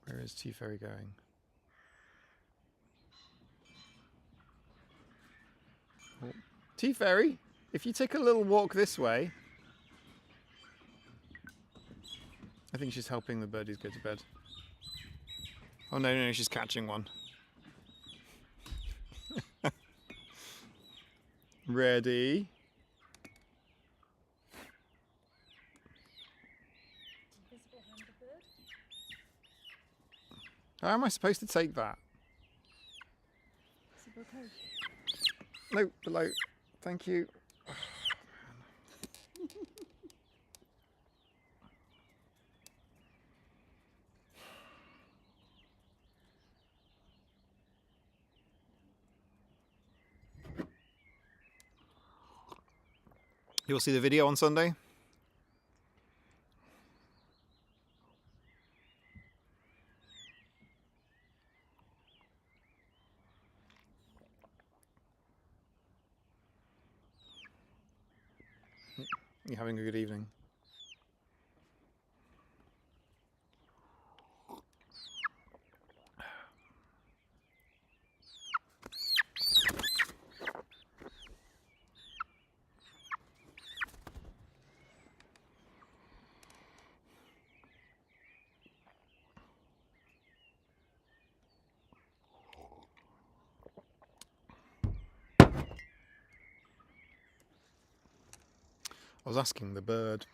Where is Tea Fairy going? Oh. Tea Fairy? If you take a little walk this way, I think she's helping the birdies go to bed. Oh no, no, she's catching one. Ready? How am I supposed to take that? No, below. Thank you. You'll see the video on Sunday. You're having a good evening. I was asking the bird.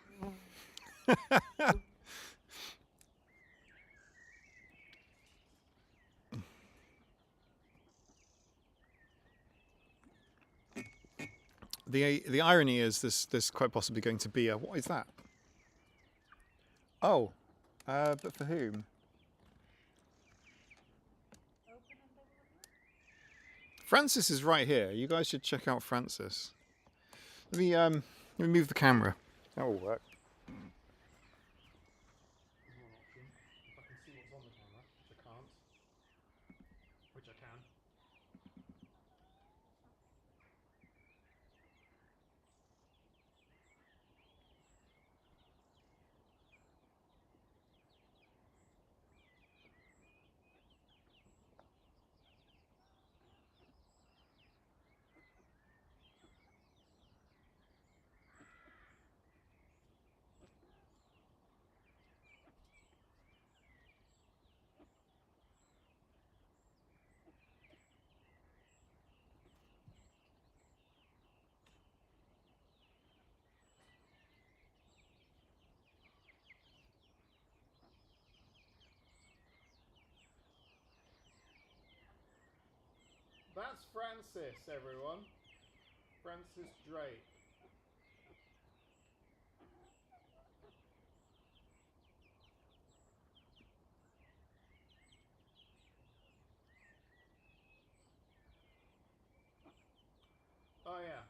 The irony is there's quite possibly going to be a, what is that? Oh, but for whom? Francis is right here. You guys should check out Francis. Let me move the camera. That will work. If I can see what's on the camera, which I can't. Which I can. That's Francis, everyone. Francis Drake. Oh yeah.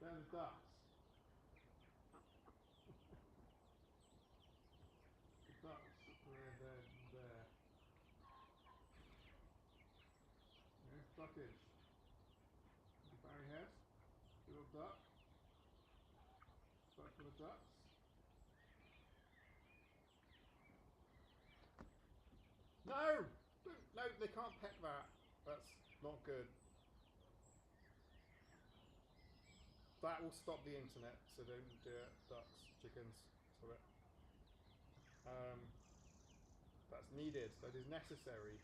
They're the ducks. The ducks. There. Yeah, duckage. Barry head. Little duck. Duck for the ducks. No! No, they can't pet that. That's not good. That will stop the internet, so don't do it. Ducks, chickens, stop it. That's needed. That is necessary.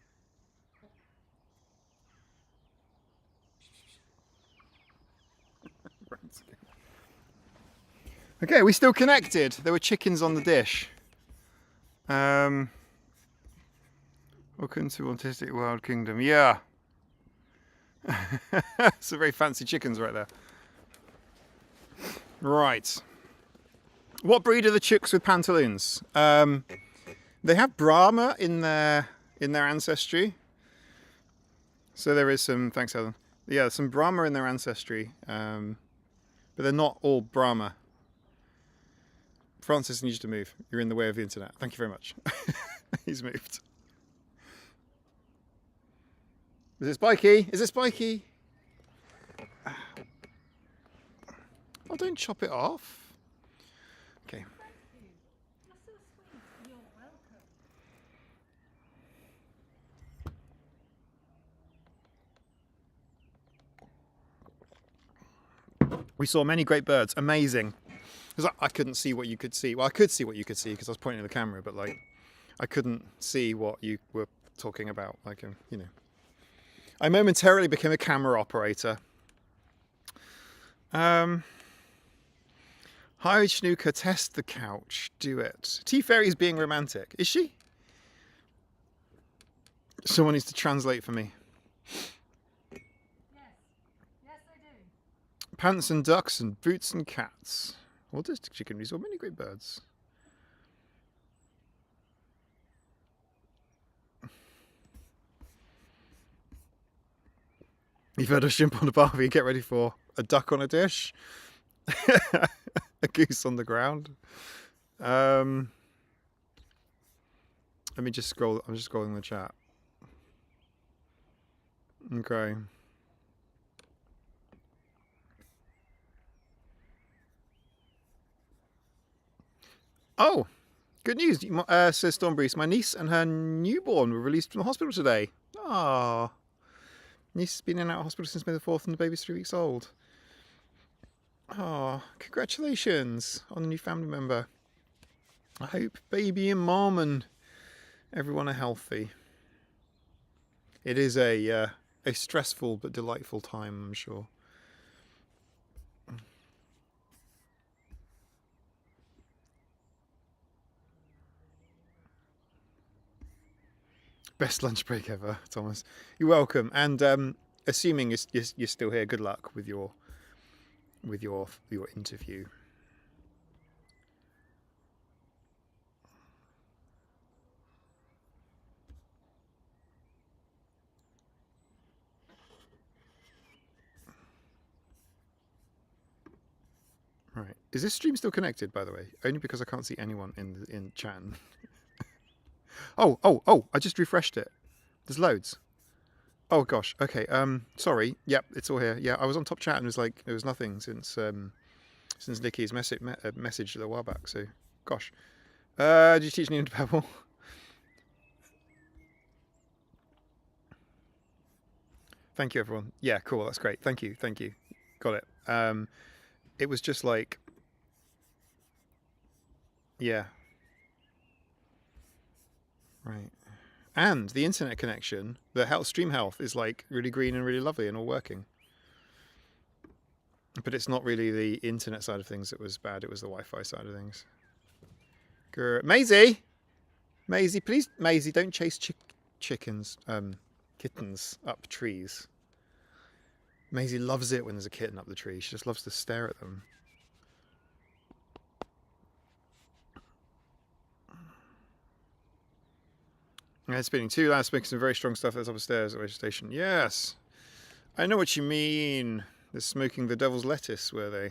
Okay, are we still connected? There were chickens on the dish. Welcome to Autistic Wild Kingdom. Yeah. Some very fancy chickens right there. Right. What breed are the chooks with pantaloons? They have Brahma in their ancestry. So there is some, thanks Helen. Yeah, some Brahma in their ancestry. But they're not all Brahma. Francis needs to move. You're in the way of the internet. Thank you very much. He's moved. Is it spiky? Is it spiky? Oh, don't chop it off. Okay. We saw many great birds. Amazing. Because I couldn't see what you could see. Well, I could see what you could see because I was pointing at the camera, but like I couldn't see what you were talking about. Like, you know, I momentarily became a camera operator. Hi, Snooker, test the couch. Do it. T-Fairy's being romantic. Is she? Someone needs to translate for me. Yes. Yes, I do. Pants and ducks and boots and cats. What does chicken? We saw many great birds. You've heard of shrimp on a barbie. Get ready for a duck on a dish. A goose on the ground. Let me just scroll. I'm just scrolling the chat. Okay. Oh, good news, says Stormbreeze. My niece and her newborn were released from the hospital today. Ah, niece has been in and out of hospital since May the 4th and the baby's 3 weeks old. Oh, congratulations on a new family member. I hope baby and mom and everyone are healthy. It is a stressful but delightful time, I'm sure. Best lunch break ever, Thomas. You're welcome. And assuming you're still here, good luck with your interview. Right. Is this stream still connected, by the way? Only because I can't see anyone in chat. Oh! I just refreshed it. There's loads. Oh gosh. Okay. Sorry. Yep. It's all here. Yeah. I was on top chat and it was like there was nothing since Nicky's message a while back. So, gosh. Did you teach Nina to Pebble? Thank you, everyone. Yeah. Cool. That's great. Thank you. Thank you. Got it. It was just like, yeah. Right. And the internet connection, the stream health is like really green and really lovely and all working. But it's not really the internet side of things that was bad, it was the Wi-Fi side of things. Maisie! Maisie, please, Maisie, don't chase kittens up trees. Maisie loves it when there's a kitten up the tree. She just loves to stare at them. Yeah, spinning too loud, making some very strong stuff that's upstairs at the station. Yes! I know what you mean. They're smoking the devil's lettuce, were they?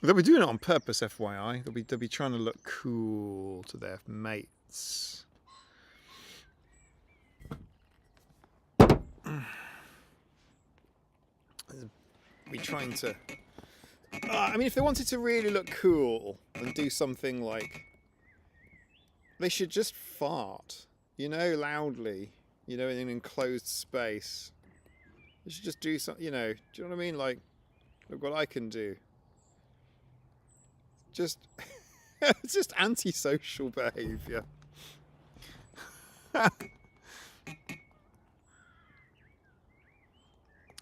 They'll be doing it on purpose, FYI. They'll be trying to look cool to their mates. Be trying to. I mean, if they wanted to really look cool and do something like, they should just fart, you know, loudly, you know, in an enclosed space. They should just do something, you know. Do you know what I mean? Like, look what I can do. Just, it's just antisocial behaviour. I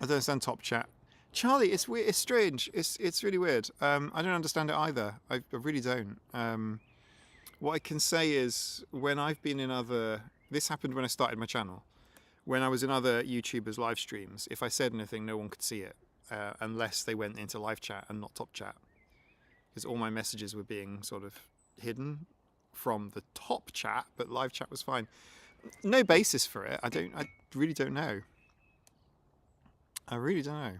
don't understand top chat. Charlie, it's weird. It's strange. It's really weird. I don't understand it either. I really don't. What I can say is when I've been in other... This happened when I started my channel. When I was in other YouTubers' live streams, if I said anything, no one could see it. Unless they went into live chat and not top chat. Because all my messages were being sort of hidden from the top chat, but live chat was fine. No basis for it. I really don't know. I really don't know.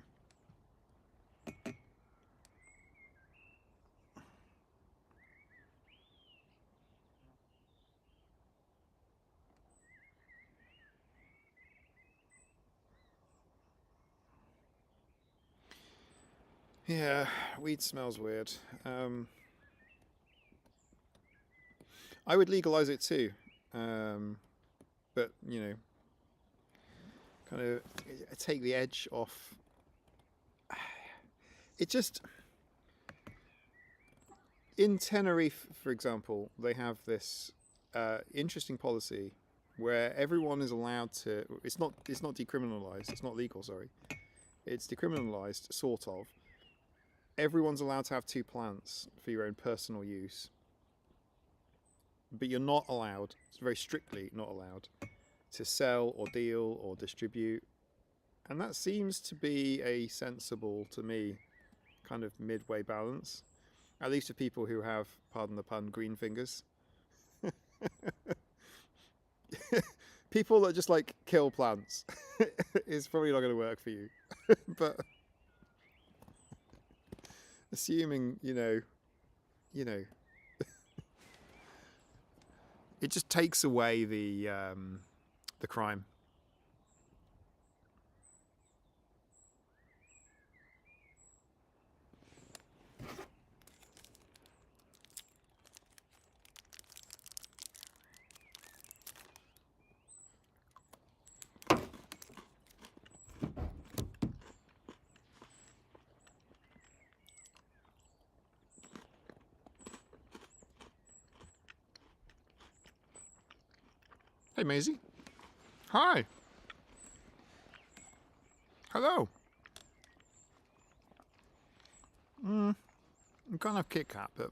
Yeah, weed smells weird. I would legalise it too. But, you know, kind of take the edge off. It just, in Tenerife, for example, they have this interesting policy where everyone is allowed to. It's not decriminalised. It's not legal. Sorry, it's decriminalised, sort of. Everyone's allowed to have 2 plants for your own personal use, but you're not allowed. It's very strictly not allowed to sell or deal or distribute, and that seems to be a sensible, to me, kind of midway balance, at least for people who have, pardon the pun, green fingers. People that just like kill plants is probably not going to work for you. But assuming you know it just takes away the crime. Hey Maisie. Hi. Hello. I'm kind of Kit Kat, but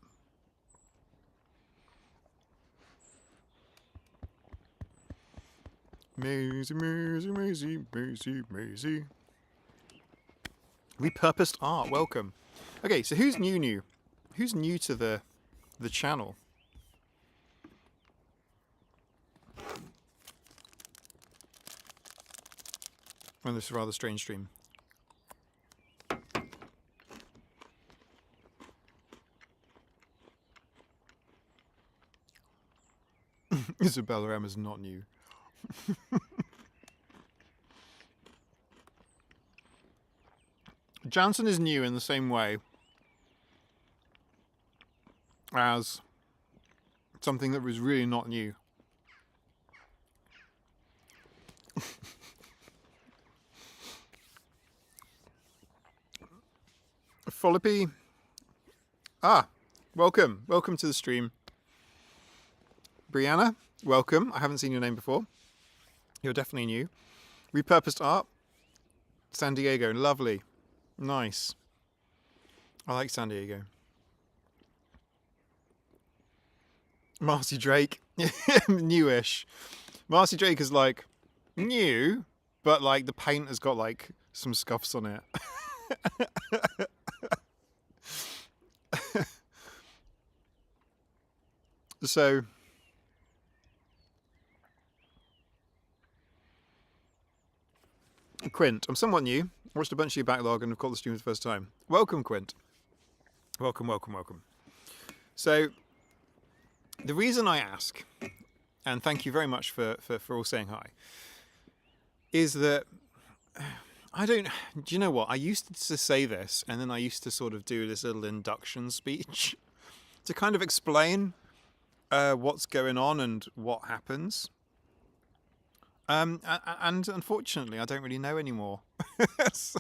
Maisie, Maisie, Maisie, Maisie, Maisie. Repurposed art, welcome. Okay, so who's new? Who's new to the channel? On this rather strange stream. Isabella M is not new. Jansen is new in the same way as something that was really not new. Philippi. Welcome to the stream. Brianna, welcome. I haven't seen your name before. You're definitely new. Repurposed art. San Diego, lovely. Nice. I like San Diego. Marcy Drake, newish. Marcy Drake is like new, but like the paint has got like some scuffs on it. So Quint, I'm somewhat new. I watched a bunch of your backlog and have caught the stream for the first time. Welcome, Quint. Welcome. So the reason I ask, and thank you very much for all saying hi, is that do you know what? I used to say this, and then I used to sort of do this little induction speech to kind of explain what's going on and what happens. And unfortunately, I don't really know anymore. so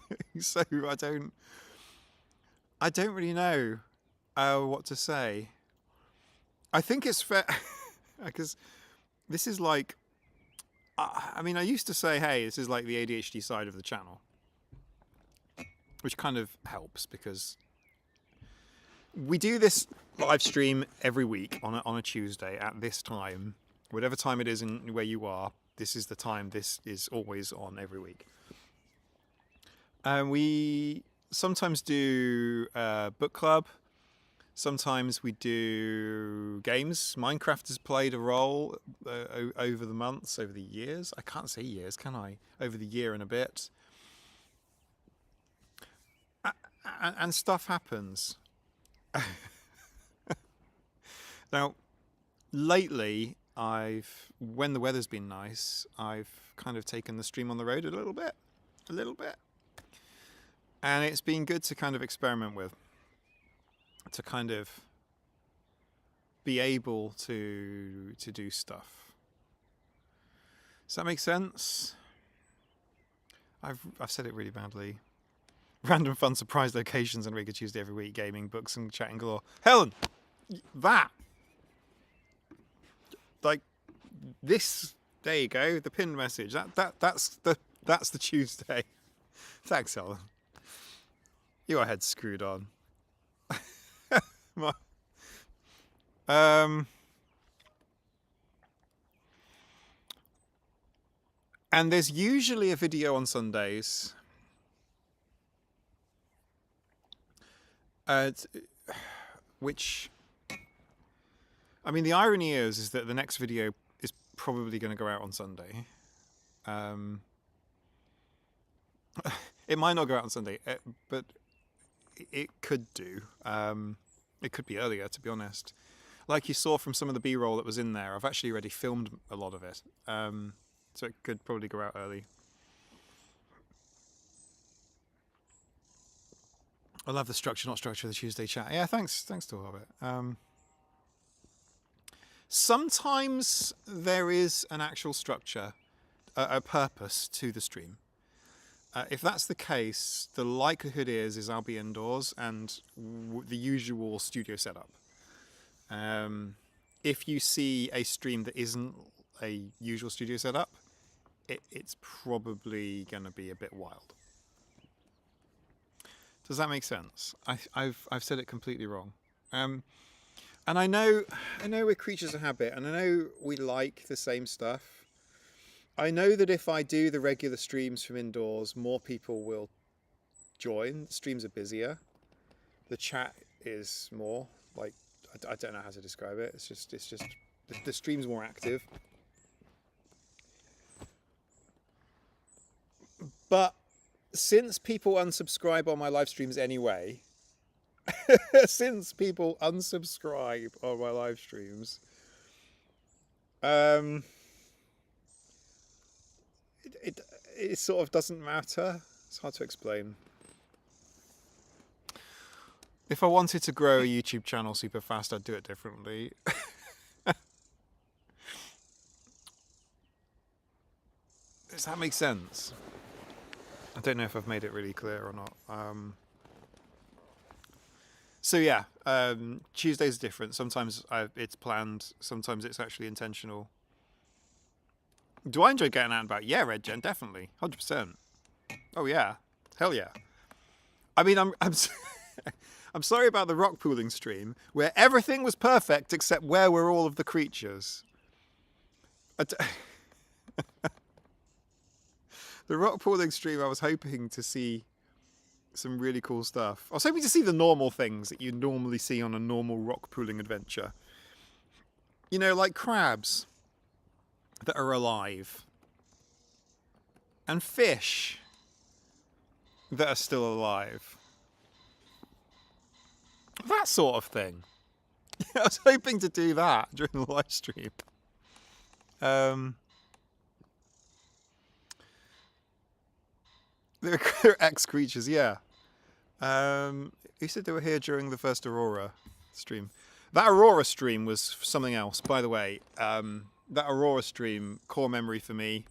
I don't really know what to say. I think it's fair because this is like, I mean, I used to say, hey, this is like the ADHD side of the channel, which kind of helps because we do this live stream every week on a Tuesday at this time, whatever time it is in where you are. This is the time. This is always on every week. We sometimes do book club. Sometimes we do games. Minecraft has played a role over the months, over the years. I can't say years, can I? Over the year and a bit. And stuff happens. Now, lately, when the weather's been nice, I've kind of taken the stream on the road a little bit. And it's been good to kind of experiment with. To kind of be able to do stuff. Does that make sense? I've said it really badly. Random fun surprise locations on Riga Tuesday every week. Gaming, books, and chatting galore. Helen, that like this. There you go. The pinned message. That's the Tuesday. Thanks, Helen. Your head's screwed on. And there's usually a video on Sundays. Which, I mean, the irony is that the next video is probably going to go out on Sunday. It might not go out on Sunday, but it could do. It could be earlier, to be honest. Like you saw from some of the B-roll that was in there, I've actually already filmed a lot of it. So it could probably go out early. I love the structure, not structure of the Tuesday chat. Yeah, thanks to all of it. Sometimes there is an actual structure, a purpose to the stream. If that's the case, the likelihood is I'll be indoors and the usual studio setup. If you see a stream that isn't a usual studio setup, it's probably going to be a bit wild. Does that make sense? I've said it completely wrong. And I know we're creatures of habit, and I know we like the same stuff. I know that if I do the regular streams from indoors, more people will join. The streams are busier. The chat is more like, I don't know how to describe it. It's just the stream's more active. But since people unsubscribe on my live streams anyway, it sort of doesn't matter. It's hard to explain. If I wanted to grow a YouTube channel super fast, I'd do it differently. Does that make sense? I don't know if I've made it really clear or not. So yeah, Tuesday's different. Sometimes it's planned. Sometimes it's actually intentional. Do I enjoy getting out and about? Yeah, Red Gen, definitely, 100%. Oh yeah, hell yeah. I mean, I'm I'm sorry about the rock pooling stream where everything was perfect except where were all of the creatures. The rock pooling stream, I was hoping to see some really cool stuff. I was hoping to see the normal things that you normally see on a normal rock pooling adventure. You know, like crabs that are alive. And fish that are still alive. That sort of thing. I was hoping to do that during the live stream. They're X-creatures, yeah. Who said they were here during the first Aurora stream? That Aurora stream was something else, by the way. That Aurora stream, core memory for me.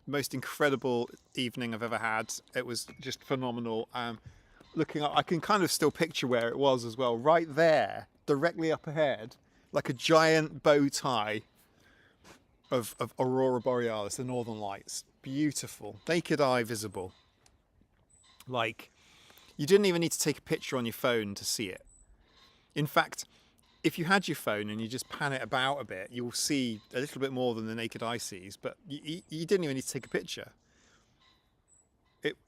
Most incredible evening I've ever had. It was just phenomenal. Looking up, I can kind of still picture where it was as well. Right there, directly up ahead, like a giant bow tie of Aurora Borealis, the Northern Lights. Beautiful, naked eye visible. Like, you didn't even need to take a picture on your phone to see it. In fact, if you had your phone and you just pan it about a bit, you'll see a little bit more than the naked eye sees, but you didn't even need to take a picture.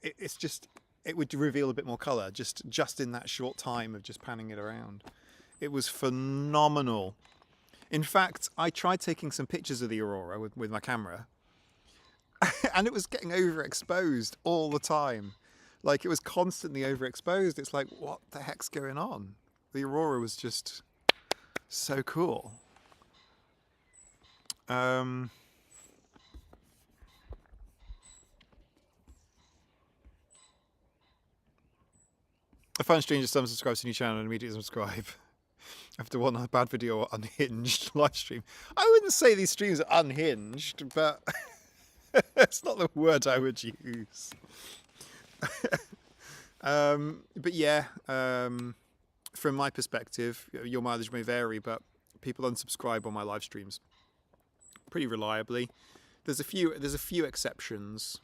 It's just, it would reveal a bit more colour just in that short time of just panning it around. It was phenomenal. In fact, I tried taking some pictures of the Aurora with my camera, and it was getting overexposed all the time. Like, it was constantly overexposed. It's like, what the heck's going on? The Aurora was just so cool. I find strange that someone subscribes to a new channel and immediately subscribe after one bad video or unhinged live stream. I wouldn't say these streams are unhinged, but It's not the word I would use. But yeah, from my perspective, your mileage may vary, but people unsubscribe on my live streams pretty reliably. There's a few exceptions.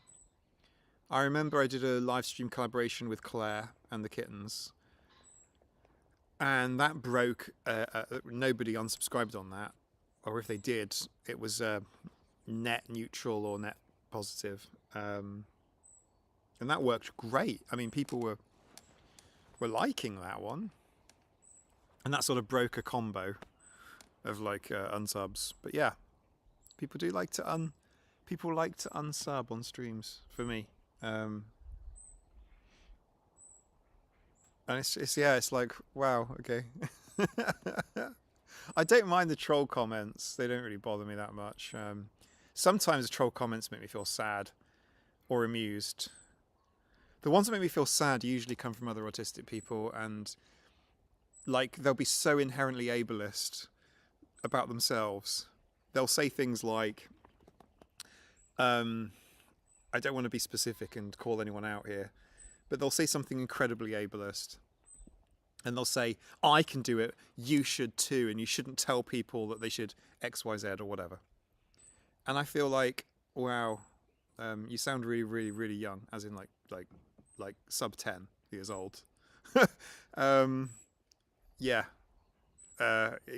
I remember I did a live stream collaboration with Claire and the kittens, and that broke. Nobody unsubscribed on that, or if they did, it was net neutral or net positive, and that worked great. I mean, people were liking that one, and that sort of broke a combo of like unsubs. But yeah, people do like to unsub on streams for me. And it's like, wow, okay. I don't mind the troll comments. They don't really bother me that much. Sometimes the troll comments make me feel sad or amused. The ones that make me feel sad usually come from other autistic people, and like they'll be so inherently ableist about themselves. They'll say things like, I don't want to be specific and call anyone out here, but they'll say something incredibly ableist, and they'll say, I can do it, you should too, and you shouldn't tell people that they should X, Y, Z or whatever. And I feel like, wow, you sound really, really, really young, as in like sub 10 years old. Yeah,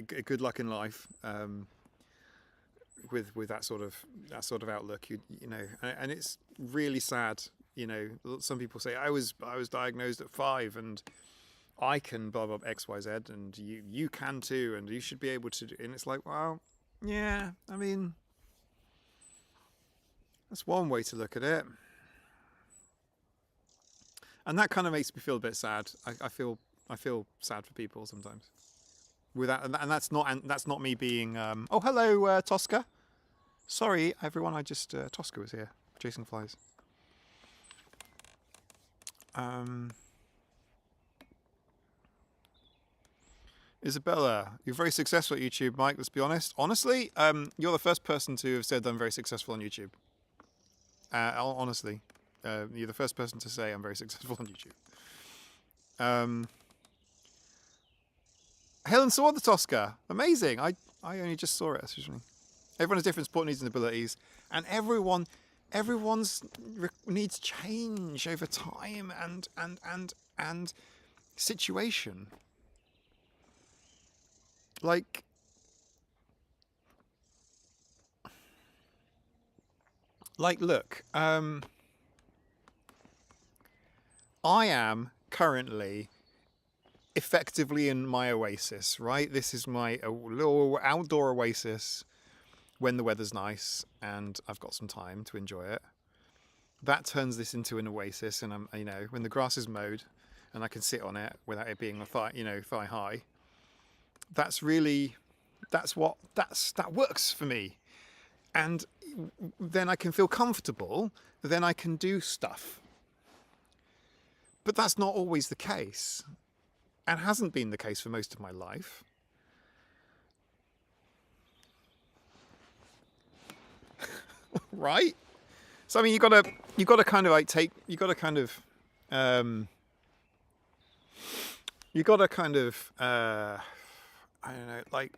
good luck in life. With that sort of outlook, you know, and it's really sad. You know, some people say I was diagnosed at 5 and I can blah blah X Y Z, and you can too, and you should be able to do. And it's like, well, yeah, I mean, that's one way to look at it, and that kind of makes me feel a bit sad. I feel sad for people sometimes. With that, and that's not me being. Oh, hello, Tosca. Sorry, everyone. I just Tosca was here chasing flies. Isabella, you're very successful at YouTube, Mike. Let's be honest. Honestly, you're the first person to have said I'm very successful on YouTube. Honestly, you're the first person to say I'm very successful on YouTube. Helen saw the Tosca. Amazing. I only just saw it originally. Everyone has different support needs and abilities, and everyone's needs change over time and situation. Like, look, I am currently effectively in my oasis, right? This is my little outdoor oasis when the weather's nice and I've got some time to enjoy it. That turns this into an oasis, and I'm, you know, when the grass is mowed and I can sit on it without it being thigh high. That works for me. And then I can feel comfortable, then I can do stuff. But that's not always the case, and hasn't been the case for most of my life. Right? So I mean, you gotta kind of like take, I don't know, like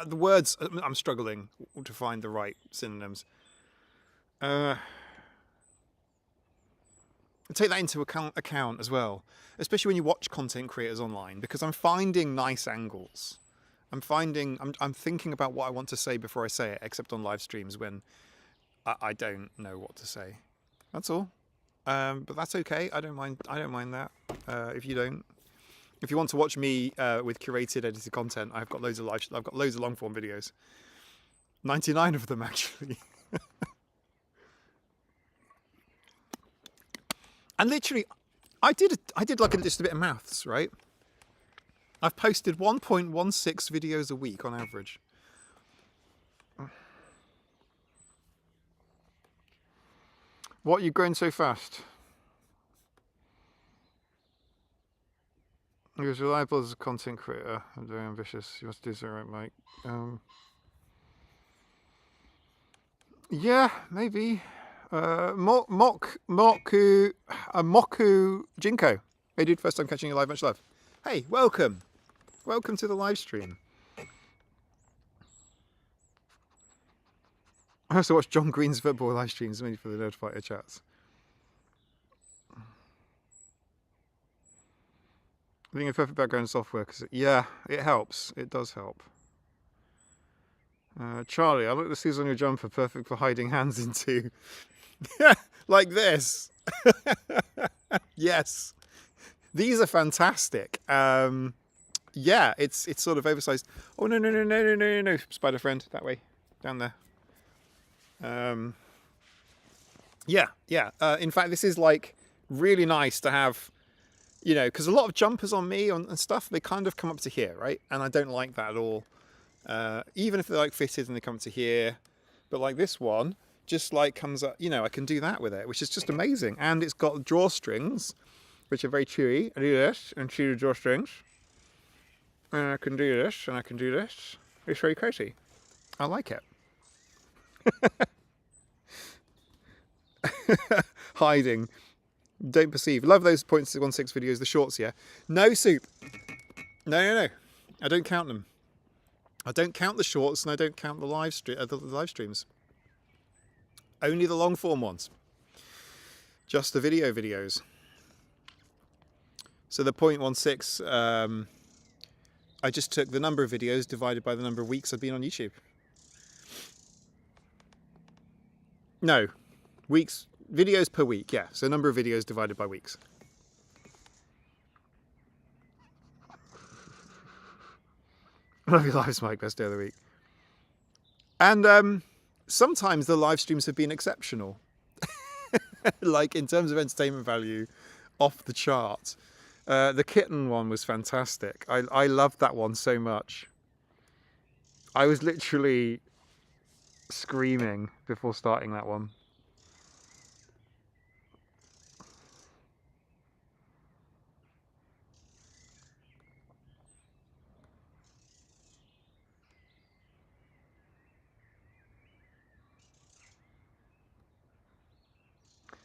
the words. I'm struggling to find the right synonyms. Take that into account as well, especially when you watch content creators online, because I'm finding nice angles. I'm thinking about what I want to say before I say it, except on live streams when I don't know what to say. That's all. But that's okay. I don't mind that. If you want to watch me with curated, edited content, I've got loads of long form videos. 99 of them actually. And literally, I did like just a bit of maths, right? I've posted 1.16 videos a week on average. What, you've grown so fast? You're as reliable as a content creator. I'm very ambitious. You must do so, right, Mike? Yeah, maybe. Moku Jinko. Hey dude, first time catching you live, much love. Hey, welcome. Welcome to the live stream. I also watch John Green's football live streams mainly for the Nerd Fighter chats. I think a perfect background software, because yeah, it helps. It does help. Charlie, I like the sleeves on your jumper, perfect for hiding hands into. Like this. Yes. These are fantastic. Yeah, it's sort of oversized. Oh no, spider friend, that way, down there. Yeah. In fact, this is like really nice to have, you know, because a lot of jumpers on me and stuff, they kind of come up to here, right? And I don't like that at all. Even if they're like fitted and they come up to here, but like this one just like comes up, you know, I can do that with it, which is just amazing. And it's got drawstrings, which are very chewy. I do this and chew the drawstrings. And I can do this and I can do this. It's very crazy. I like it. Hiding. Don't perceive. Love those .16 videos, the shorts, yeah. No soup. No. I don't count them. I don't count the shorts and I don't count the live streams. Only the long form ones. Just the videos. So the .16, I just took the number of videos divided by the number of weeks I've been on YouTube. No, weeks, videos per week, yeah. So number of videos divided by weeks. Love your lives, Mike. Best day of the week. And sometimes the live streams have been exceptional. Like in terms of entertainment value, off the chart. The kitten one was fantastic. I loved that one so much. I was literally screaming before starting that one.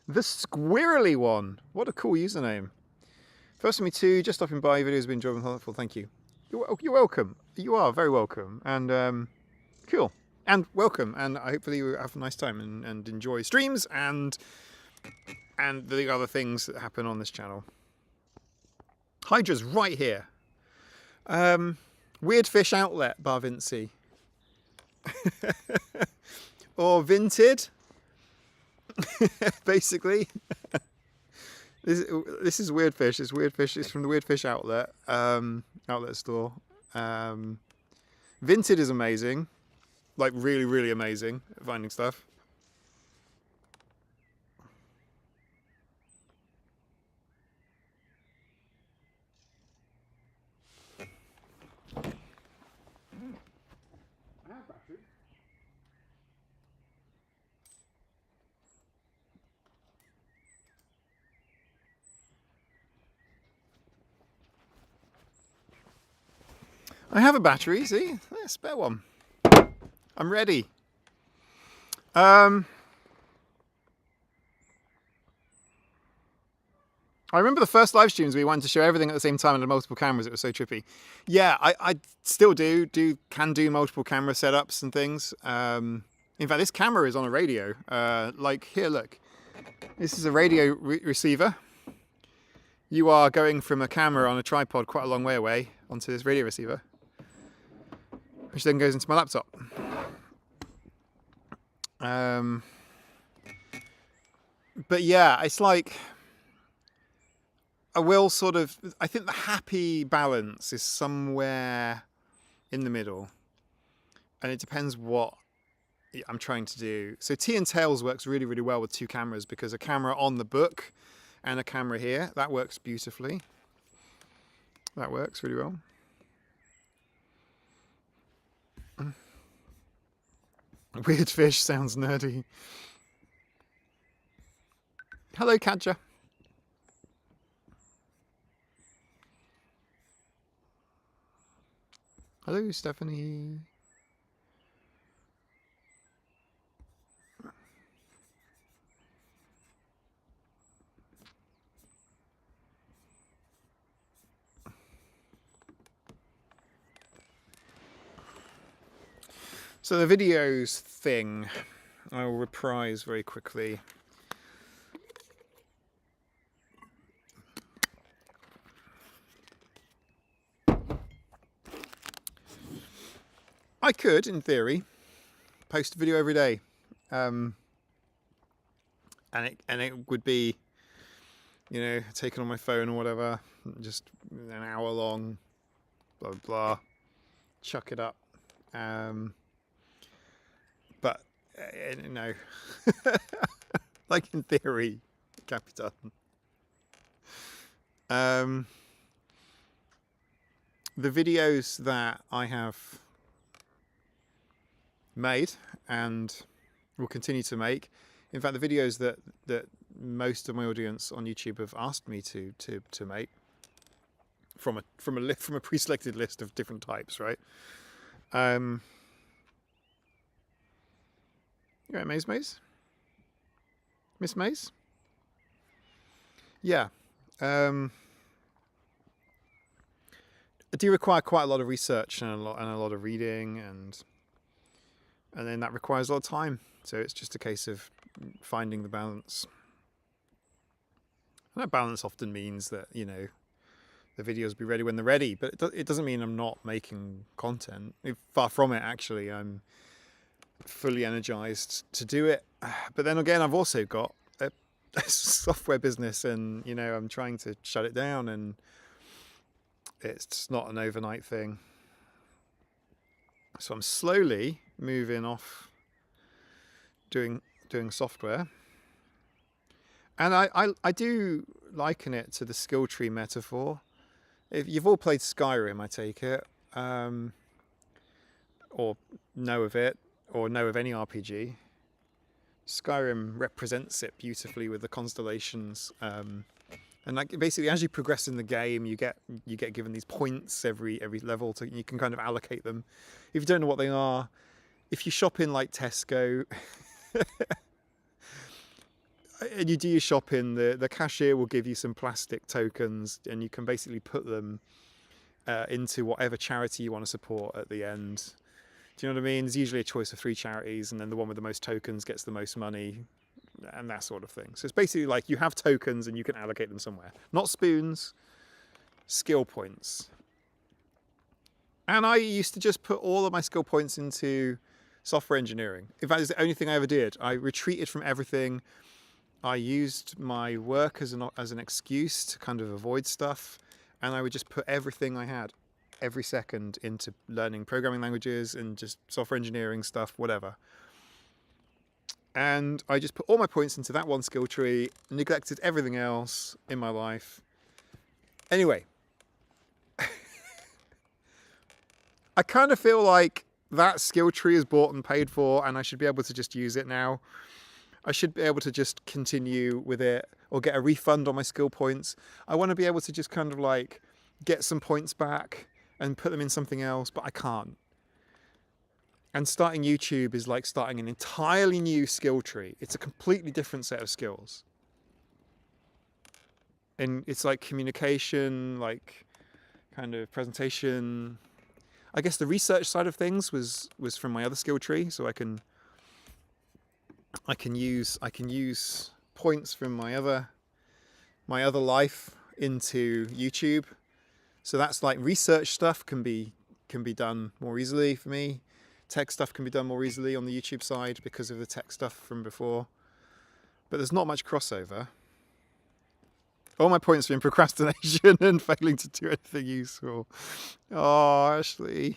The squirrely one. What a cool username. First of me too, just stopping by. Videos have been enjoyable and helpful. Thank you. You're welcome. You are very welcome. And cool. And welcome. And hopefully you have a nice time and enjoy streams and the other things that happen on this channel. Hydra's right here. Weird Fish Outlet, Bar Vinci. Or Vinted. Basically. This is Weird Fish. It's Weird Fish. It's from the Weird Fish outlet store. Vinted is amazing, like really amazing at finding stuff. I have a battery, see? Yeah, spare one. I'm ready. I remember the first live streams we wanted to show everything at the same time and had multiple cameras. It was so trippy. Yeah, I still can do multiple camera setups and things. In fact, this camera is on a radio. Like here, look. This is a radio receiver. You are going from a camera on a tripod quite a long way away onto this radio receiver, which then goes into my laptop. But yeah, it's like I think the happy balance is somewhere in the middle, and it depends what I'm trying to do. So Tea and Tails works really well with two cameras, because a camera on the book and a camera here, that works beautifully. That works really well. Weird Fish sounds nerdy. Hello, Kadja. Hello, Stephanie. So the videos thing, I will reprise very quickly. I could, in theory, post a video every day, and it would be, you know, taken on my phone or whatever, just an hour long, blah blah blah, chuck it up. But no, like in theory, it can't be done. The videos that I have made and will continue to make, in fact the videos that most of my audience on YouTube have asked me to make from a pre-selected list of different types, right? You right, Maze? Miss Maze? Yeah. I do require quite a lot of research and a lot of reading, and then that requires a lot of time. So it's just a case of finding the balance. And that balance often means that, you know, the videos will be ready when they're ready, but it doesn't mean I'm not making content. Far from it, actually. I'm fully energized to do it. But then again, I've also got a software business, and, you know, I'm trying to shut it down, and it's not an overnight thing. So I'm slowly moving off doing software. And I do liken it to the skill tree metaphor. If you've all played Skyrim, I take it, or know of it, or know of any RPG. Skyrim represents it beautifully with the constellations, and like basically as you progress in the game, you get given these points every level, to you can kind of allocate them. If you don't know what they are, if you shop in like Tesco and you do your shopping, the cashier will give you some plastic tokens, and you can basically put them into whatever charity you want to support at the end. Do you know what I mean? There's usually a choice of 3 charities, and then the one with the most tokens gets the most money, and that sort of thing. So it's basically like you have tokens and you can allocate them somewhere. Not spoons, skill points. And I used to just put all of my skill points into software engineering. In fact, it's the only thing I ever did. I retreated from everything. I used my work as an excuse to kind of avoid stuff, and I would just put everything I had, every second, into learning programming languages and just software engineering stuff, whatever. And I just put all my points into that one skill tree, neglected everything else in my life. Anyway, I kind of feel like that skill tree is bought and paid for, and I should be able to just use it now. I should be able to just continue with it, or get a refund on my skill points. I want to be able to just kind of like get some points back and put them in something else, but I can't. And starting YouTube is like starting an entirely new skill tree. It's a completely different set of skills. And it's like communication, like kind of presentation. I guess the research side of things was from my other skill tree, so I can use points from my other life into YouTube. So that's like research stuff can be done more easily for me. Tech stuff can be done more easily on the YouTube side because of the tech stuff from before. But there's not much crossover. All my points are in procrastination and failing to do anything useful. Oh, Ashley.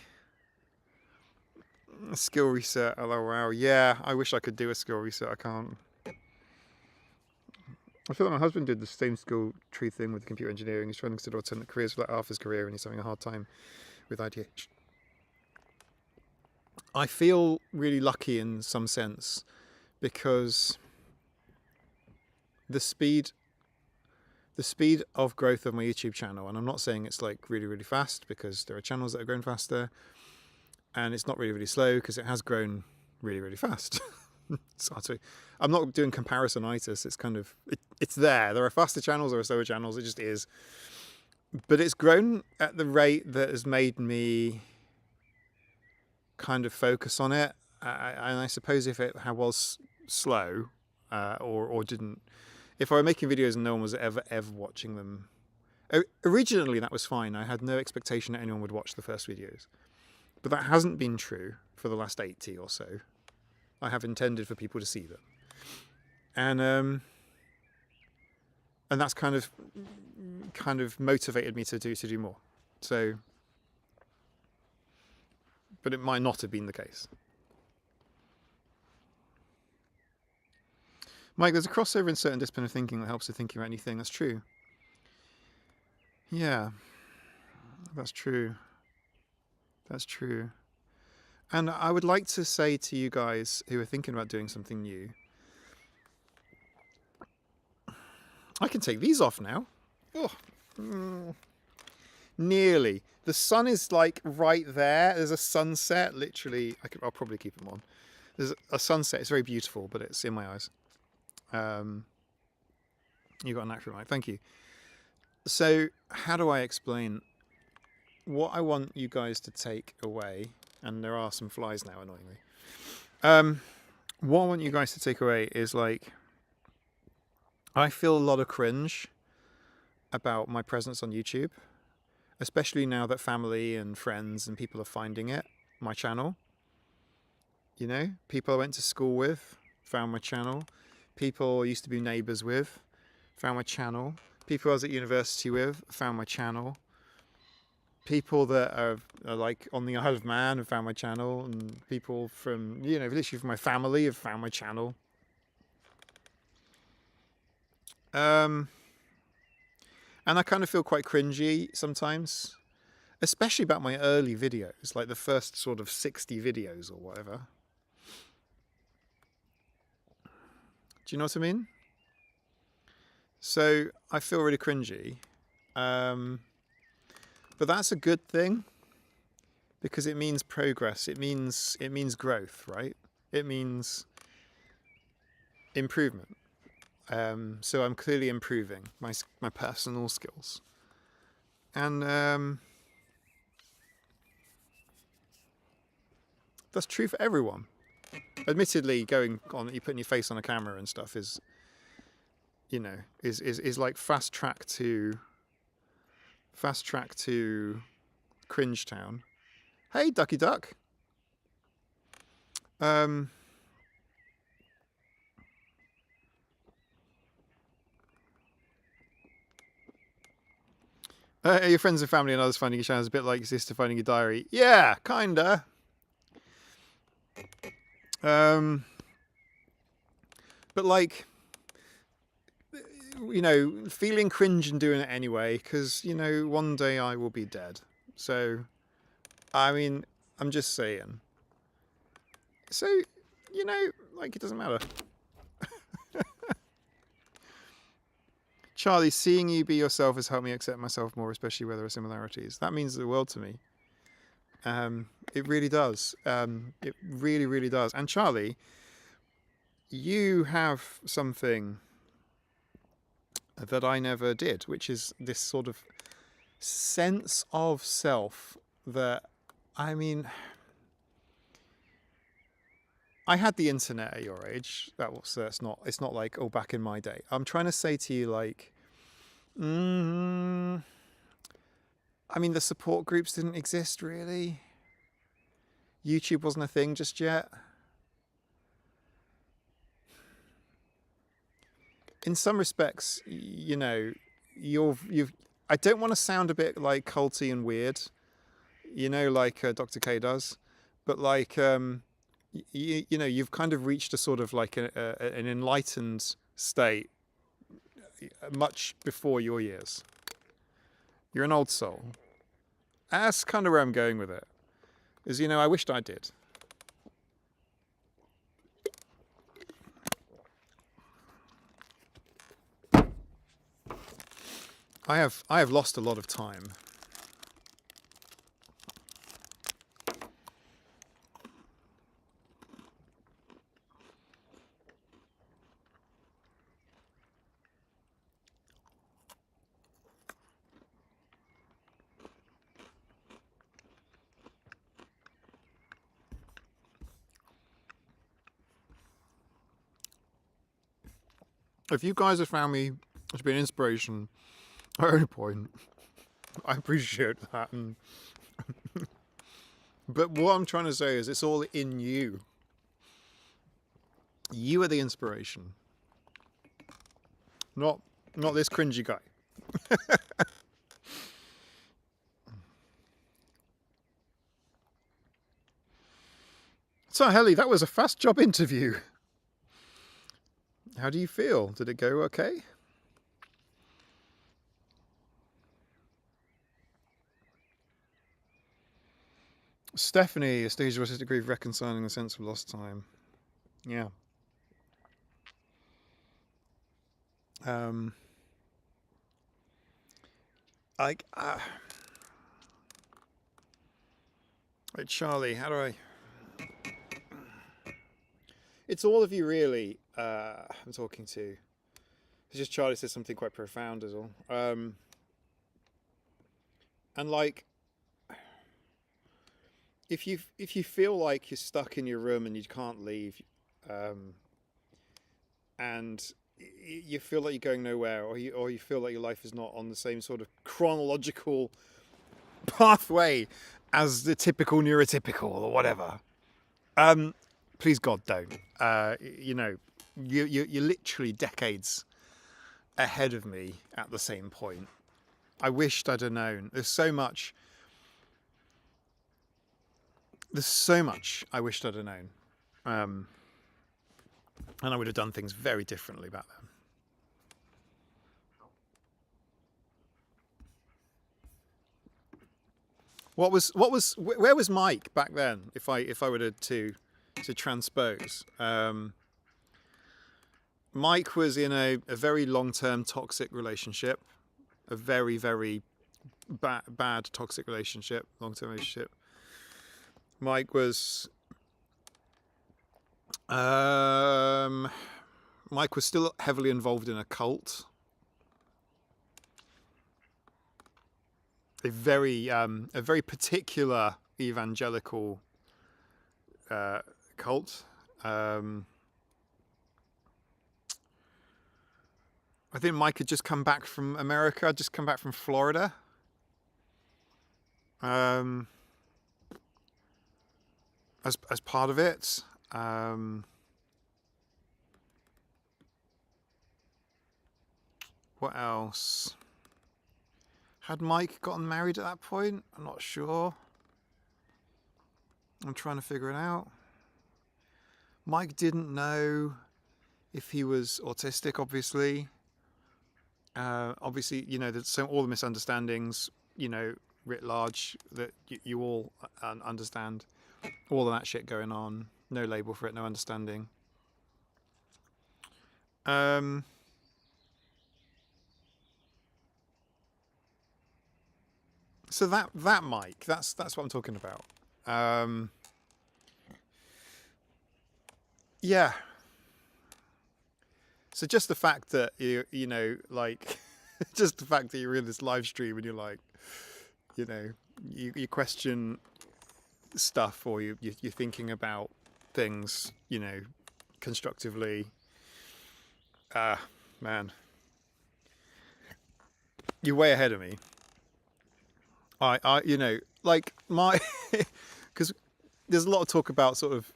A skill reset. Oh, wow. Yeah, I wish I could do a skill reset. I can't. I feel like my husband did the same skill tree thing with computer engineering. He's trying to consider alternate careers for like half his career, and he's having a hard time with IDH. I feel really lucky in some sense, because the speed of growth of my YouTube channel, and I'm not saying it's like really, really fast, because there are channels that are growing faster, and it's not really, really slow because it has grown really, really fast. It's hard to, I'm not doing comparisonitis. It's kind of, it's there. There are faster channels, there are slower channels. It just is. But it's grown at the rate that has made me kind of focus on it. and I suppose if it was slow or didn't, if I were making videos and no one was ever watching them, originally that was fine. I had no expectation that anyone would watch the first videos, but that hasn't been true for the last 80 or so. I have intended for people to see them, and that's kind of motivated me to do more. So, but it might not have been the case. Mike, there's a crossover in certain discipline of thinking that helps with thinking about anything. That's true. Yeah, that's true. That's true. And I would like to say to you guys who are thinking about doing something new, I can take these off now. Oh, nearly. The sun is like right there. There's a sunset, literally. I'll probably keep them on. There's a sunset. It's very beautiful, but it's in my eyes. You got an accurate mic. Thank you. So how do I explain what I want you guys to take away? And there are some flies now, annoyingly. What I want you guys to take away is like, I feel a lot of cringe about my presence on YouTube, especially now that family and friends and people are finding it, my channel. You know, people I went to school with found my channel. People I used to be neighbours with found my channel. People I was at university with found my channel. People that are like on the Isle of Man have found my channel, and people from, you know, literally from my family have found my channel. And I kind of feel quite cringy sometimes, especially about my early videos, like the first sort of 60 videos or whatever. Do you know what I mean? So I feel really cringy. But that's a good thing, because it means progress. It means growth, right? It means improvement. So I'm clearly improving my personal skills, and that's true for everyone. Admittedly, going on, you putting your face on a camera and stuff is, you know, is like fast track to cringe town. Hey, Ducky Duck. Your friends and family and others finding your channel is a bit like your sister finding your diary. Yeah, kinda. But like, you know, feeling cringe and doing it anyway, because, you know, one day I will be dead. So, I mean, I'm just saying. So, you know, like, it doesn't matter. Charlie, seeing you be yourself has helped me accept myself more, especially where there are similarities. That means the world to me. It really does. It really, really does. And Charlie, you have something that I never did, which is this sort of sense of self that, I mean, I had the internet at your age. It's not like, oh, back in my day. I'm trying to say to you, like, I mean, the support groups didn't exist really. YouTube wasn't a thing just yet. In some respects, you know, I don't want to sound a bit like culty and weird, you know, like Dr. K does, but like, you know, you've kind of reached a sort of like an enlightened state much before your years. You're an old soul. That's kind of where I'm going with it. Is, you know, I wished I did. I have lost a lot of time. If you guys have found me to be an inspiration at any point, I appreciate that. But what I'm trying to say is it's all in you. You are the inspiration. Not this cringy guy. So, Helly, that was a fast job interview. How do you feel? Did it go okay? Stephanie, a stage of artistic grief reconciling the sense of lost time. Yeah. Like Charlie, how do I... It's all of you really I'm talking to. It's just Charlie said something quite profound is all. And like, if you feel like you're stuck in your room and you can't leave, and you feel like you're going nowhere, or you feel like your life is not on the same sort of chronological pathway as the typical neurotypical or whatever, please God don't. You're literally decades ahead of me at the same point. I wished I'd have known. There's so much I wished I'd have known. And I would have done things very differently back then. Where was Mike back then? If I were to transpose, Mike was in a very long-term toxic relationship, a very, very bad toxic relationship, long-term relationship. Mike was still heavily involved in a cult, a very particular evangelical cult. I think Mike had just come back from America, just come back from Florida. As part of it. What else? Had Mike gotten married at that point? I'm not sure. I'm trying to figure it out. Mike didn't know if he was autistic, obviously. Obviously, there's all the misunderstandings, writ large, that you all understand. All of that shit going on. No label for it, no understanding. So that Mike, that's what I'm talking about. Yeah. So just the fact that just the fact that you're in this live stream and you're like, you question stuff, or you're thinking about things, constructively. Man, you're way ahead of me. Because there's a lot of talk about sort of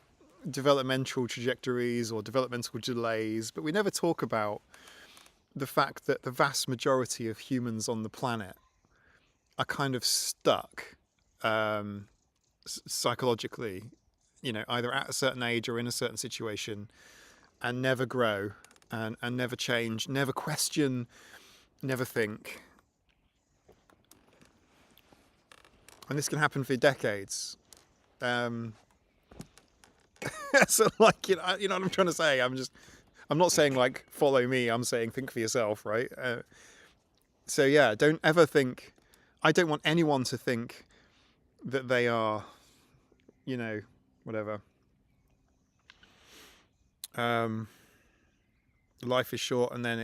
developmental trajectories or developmental delays, but we never talk about the fact that the vast majority of humans on the planet are kind of stuck psychologically, either at a certain age or in a certain situation, and never grow and never change, never question, never think. And this can happen for decades. So what I'm trying to say? I'm not saying like follow me. I'm saying think for yourself, right? So yeah, don't ever think. I don't want anyone to think that they are, whatever. Life is short, and then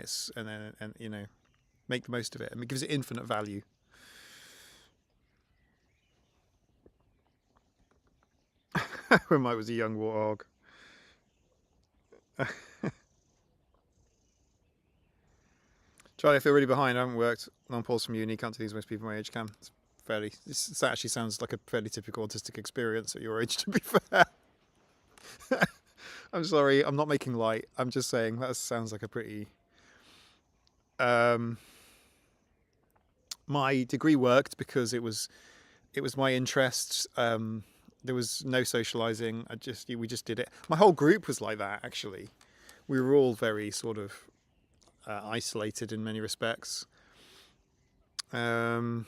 make the most of it. And it gives it infinite value. When Mike was a young warthog. Charlie, I feel really behind. I haven't worked. Long pause from uni. Can't do things most people my age can. It's fairly. This actually sounds like a fairly typical autistic experience at your age, to be fair. I'm sorry. I'm not making light. I'm just saying that sounds like a pretty. My degree worked because it was my interest. There was no socializing. We just did it. My whole group was like that. Actually, we were all very sort of isolated in many respects. I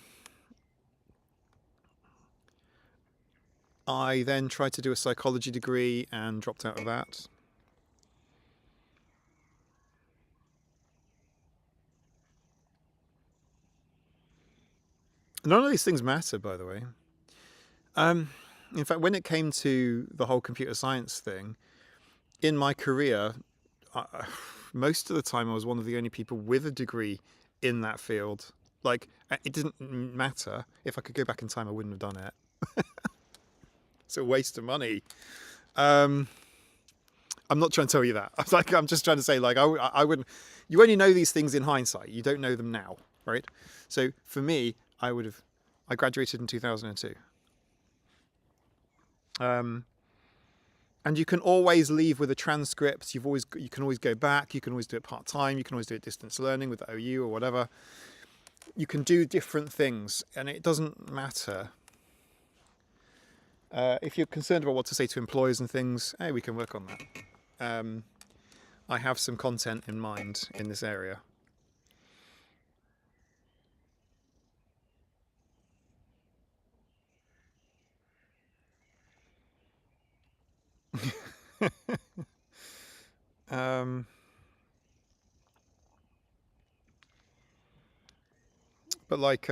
then tried to do a psychology degree and dropped out of that. None of these things matter, by the way. In fact, when it came to the whole computer science thing, in my career, most of the time I was one of the only people with a degree in that field. Like, it didn't matter. If I could go back in time, I wouldn't have done it. It's a waste of money. I'm not trying to tell you that. I'm just trying to say, like, I wouldn't. You only know these things in hindsight. You don't know them now, right? So for me, I graduated in 2002. And you can always leave with a transcript. You can always go back. You can always do it part time. You can always do it distance learning with the OU or whatever. You can do different things, and it doesn't matter. If you're concerned about what to say to employers and things, hey, we can work on that. I have some content in mind in this area. But like,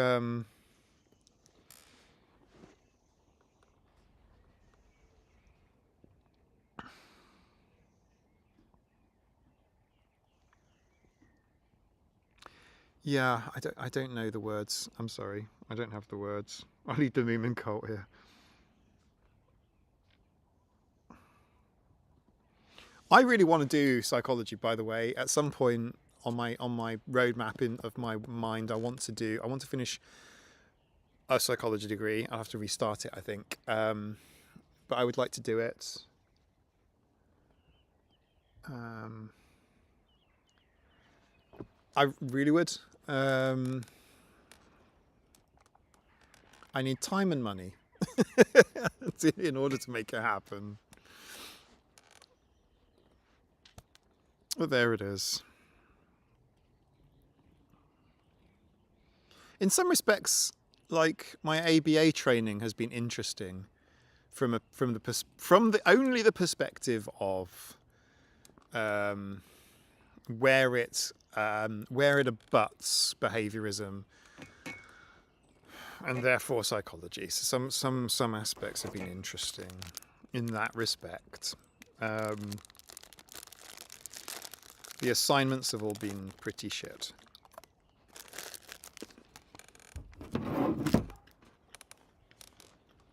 yeah, I don't know the words. I'm sorry, I don't have the words. I need the meme and cult here. I really want to do psychology, by the way. At some point on my roadmap of my mind, I want to finish a psychology degree. I'll have to restart it, I think. But I would like to do it. I really would. I need time and money in order to make it happen. But there it is. In some respects, like, my ABA training has been interesting from the perspective of where it abuts behaviorism and therefore psychology. So some aspects have been interesting in that respect. The assignments have all been pretty shit.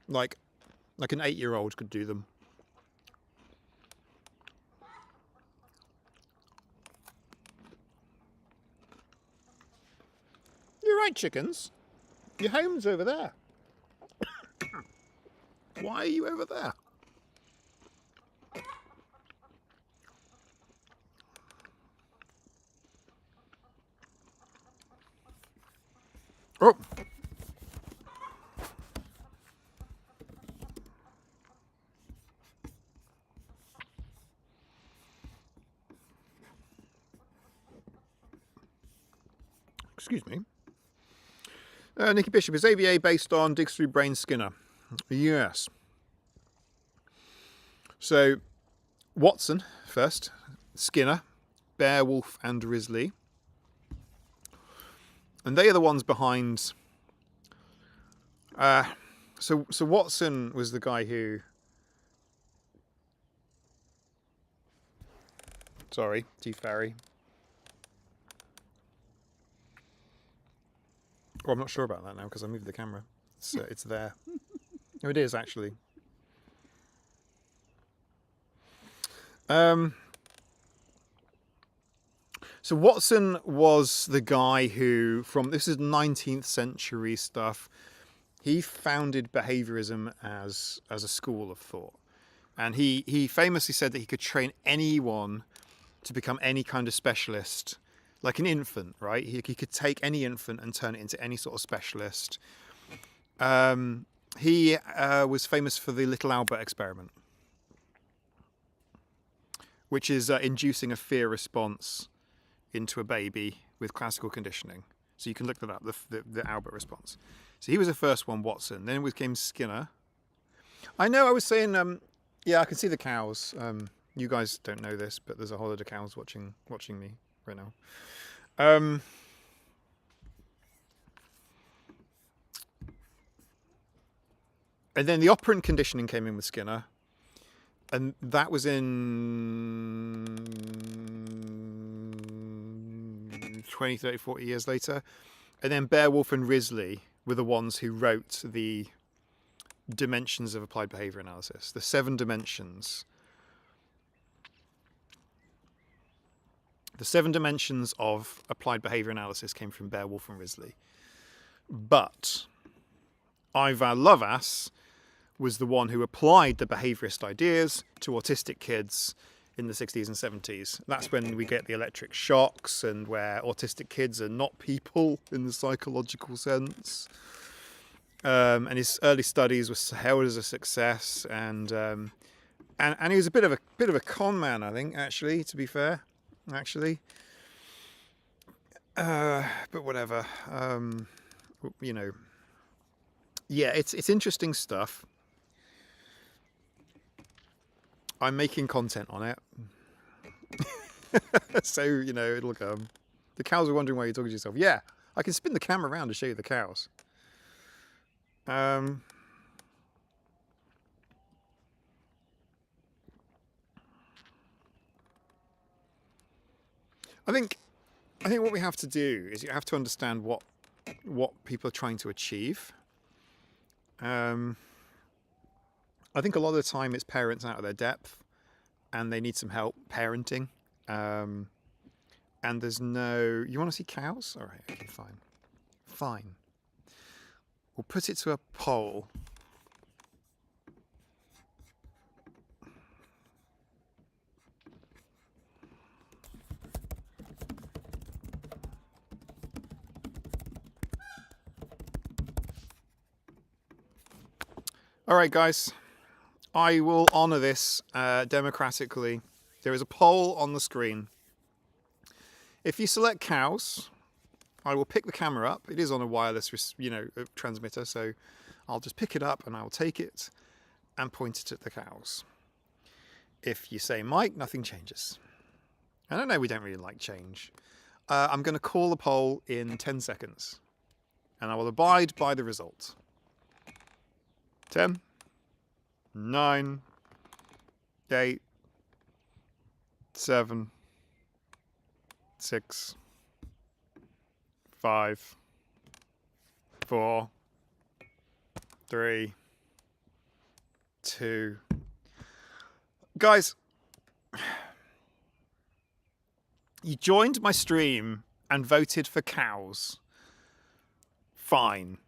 Like an 8-year-old could do them. You're right, chickens. Your home's over there. Why are you over there? Oh. Excuse me. Nicky Bishop, is ABA based on Digs Through Brain Skinner? Yes. So, Watson first, Skinner, Beowulf and Risley. And they are the ones behind... So Watson was the guy who... Sorry, Teeth Fairy. Oh, I'm not sure about that now because I moved the camera. It's there. Oh, it is actually. So Watson was the guy who, this is 19th century stuff, he founded behaviorism as a school of thought. And he famously said that he could train anyone to become any kind of specialist, like an infant, right? He could take any infant and turn it into any sort of specialist. He was famous for the Little Albert experiment, which is inducing a fear response into a baby with classical conditioning. So you can look that up, the Albert response. So he was the first one, Watson. Then it came Skinner. I know, I was saying, yeah, I can see the cows. You guys don't know this, but there's a whole lot of cows watching me right now. And then the operant conditioning came in with Skinner. And that was in 20, 30, 40 years later. And then Beowulf and Risley were the ones who wrote the dimensions of applied behavior analysis, the 7 dimensions. The 7 dimensions of applied behavior analysis came from Beowulf and Risley. But Ivar Lovaas was the one who applied the behaviorist ideas to autistic kids in the 60s and 70s. That's when we get the electric shocks, and where autistic kids are not people in the psychological sense. And his early studies were hailed as a success, and he was a bit of a con man, I think, actually, to be fair, actually. But whatever, you know. Yeah, it's interesting stuff. I'm making content on it. So, you know, it'll come. The cows are wondering why you're talking to yourself. Yeah, I can spin the camera around to show you the cows. I think what we have to do is you have to understand what people are trying to achieve. I think a lot of the time it's parents out of their depth and they need some help parenting. And there's no... You want to see cows? All right, okay, fine. Fine. We'll put it to a poll. All right, guys. I will honour this democratically. There is a poll on the screen. If you select cows, I will pick the camera up. It is on a wireless, transmitter, so I'll just pick it up and I'll take it and point it at the cows. If you say Mike, nothing changes. I don't know, we don't really like change. I'm going to call the poll in 10 seconds, and I will abide by the result. 10, 9, 8, 7, 6, 5, 4, 3, 2. Guys, you joined my stream and voted for cows. Fine.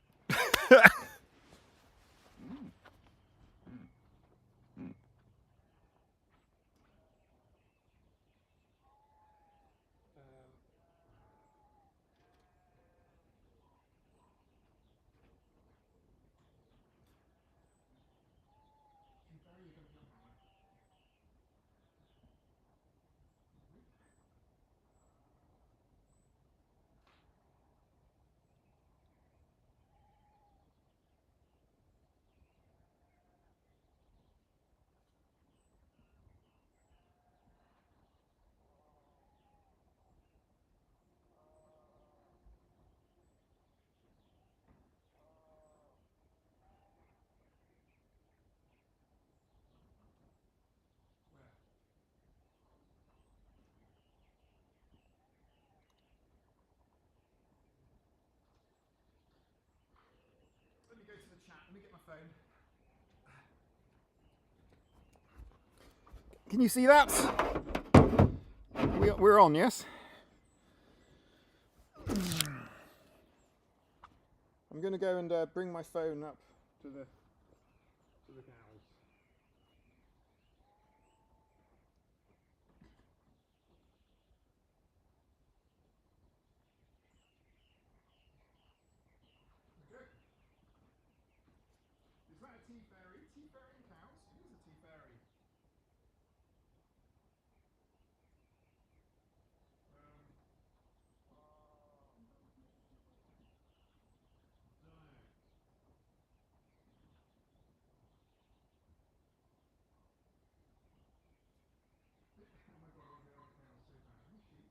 Let me go to the chat. Let me get my phone. Can you see that? We're on, yes? I'm going to go and bring my phone up to the cows. Okay. Is that a tea fairy? Tea fairy and cows? It is a tea fairy. Don't. Oh my god, they are cows so bad. Hey sheep,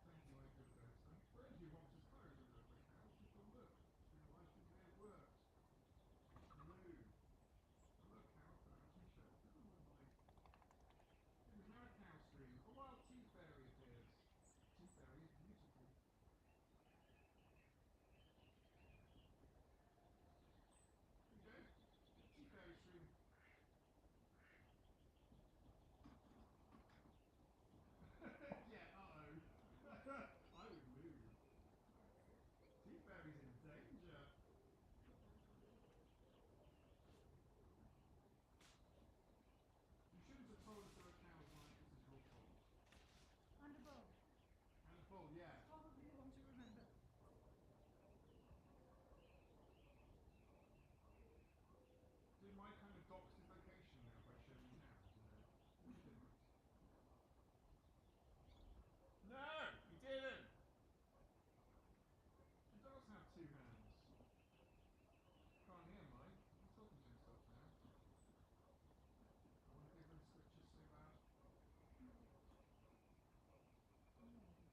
plenty like good birds then. Where do you want us clothes over the cows? Just a look. Realise that they worked. Moo. Look, cows put out some shelter. Oh my. It was now a cow stream. A wild tea fairy appears. Tea fairy is beautiful. There you go. Tea fairy stream. Yeah, uh-oh. I would move. Tea fairy's in danger. You shouldn't have told us there were cows, Mike. This is your fault. And a bull. And a bull, yeah. Probably the one to remember. Did Mike kind of dox his location now by showing cows, you know? What did you do, Mike? No, he didn't. He does have two hands. Can't hear Mike. He's talking to himself now. I want to give them switches so bad. Tis the cat, tis the cow.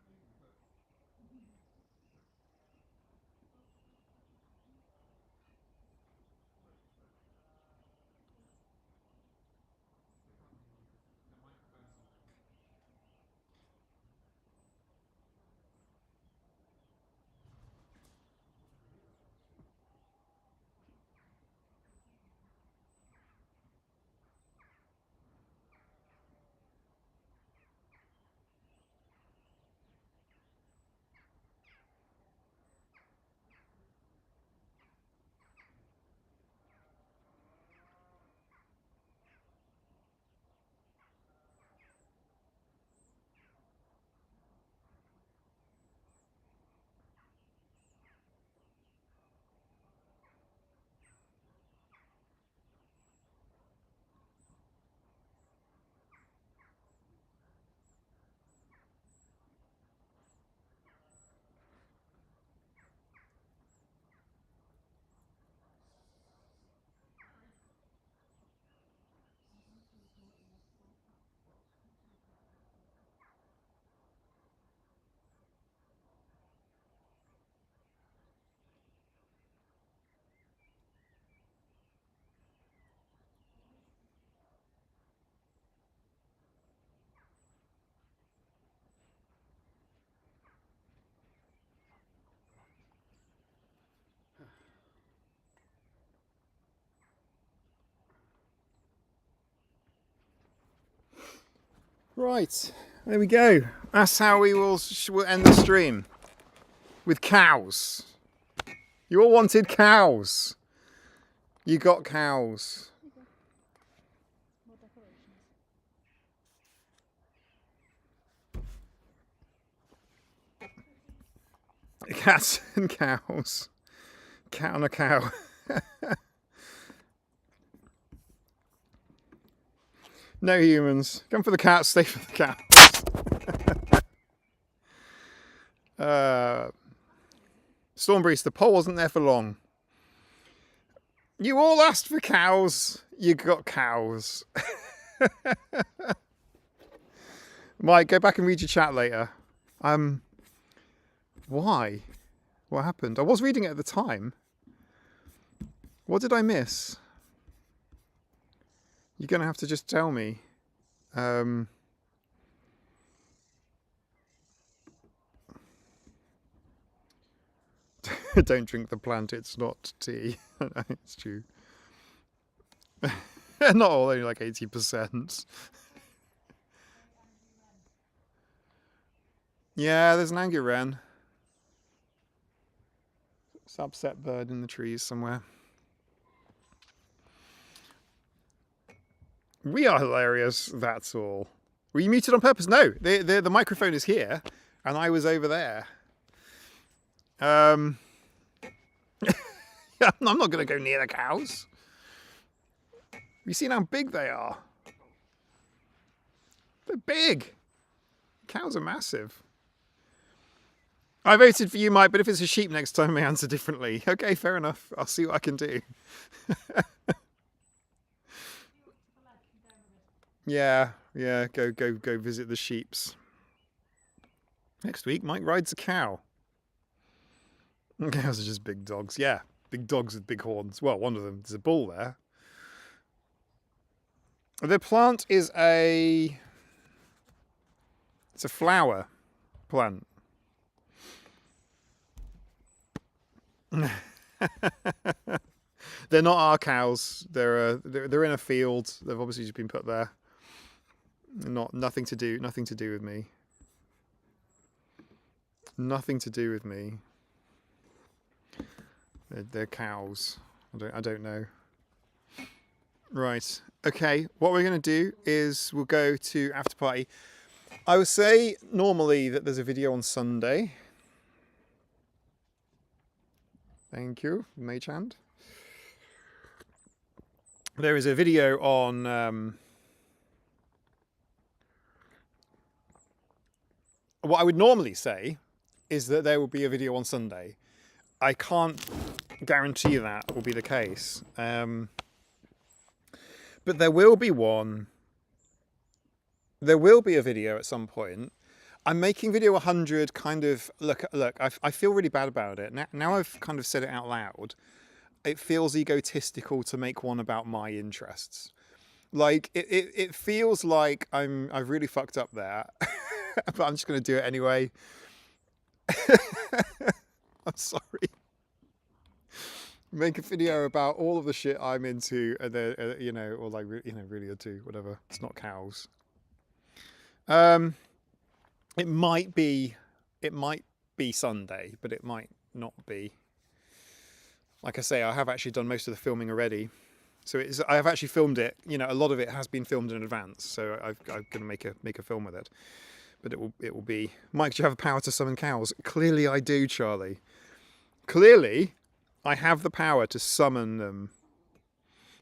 No, look. Look, look. They can't hear you. The microphone's on. Right, there we go. That's how we'll end the stream. With cows. You all wanted cows. You got cows. More decorations. Cats and cows. Cat on a cow. No humans. Come for the cats, stay for the cats. Stormbreeze, the poll wasn't there for long. You all asked for cows. You got cows. Mike, go back and read your chat later. Why? What happened? I was reading it at the time. What did I miss? You're going to have to just tell me. Don't drink the plant, it's not tea. It's true. Not all, only like 80%. Yeah, there's an angry wren. It's an upset bird in the trees somewhere. We are hilarious, that's all. Were you muted on purpose? No, the microphone is here, and I was over there. Yeah, I'm not going to go near the cows. You seen how big they are? They're big. Cows are massive. I voted for you, Mike, but if it's a sheep next time, I may answer differently. Okay, fair enough. I'll see what I can do. Yeah, go visit the sheeps. Next week, Mike rides a cow. Cows are just big dogs. Yeah, big dogs with big horns. Well, one of them, there's a bull there. The plant is it's a flower plant. They're not our cows. They're in a field. They've obviously just been put there. Nothing to do with me. Nothing to do with me. They're cows. I don't know. Right. Okay. What we're going to do is we'll go to after party. I would say normally that there's a video on Sunday. Thank you, Mage Hand. There is a video on what I would normally say is that there will be a video on Sunday. I can't guarantee that will be the case. But there will be one. There will be a video at some point. I'm making video 100 kind of, look, I feel really bad about it. Now I've kind of said it out loud. It feels egotistical to make one about my interests. Like, it feels like I've really fucked up there. But I'm just going to do it anyway. I'm sorry. Make a video about all of the shit I'm into, and then or like really into whatever. It's not cows. It might be Sunday, but it might not be. Like I say, I have actually done most of the filming already, so I have actually filmed it. You know, a lot of it has been filmed in advance, so I'm going to make a film with it. But it will be. Mike, do you have the power to summon cows? Clearly, I do, Charlie. Clearly, I have the power to summon them.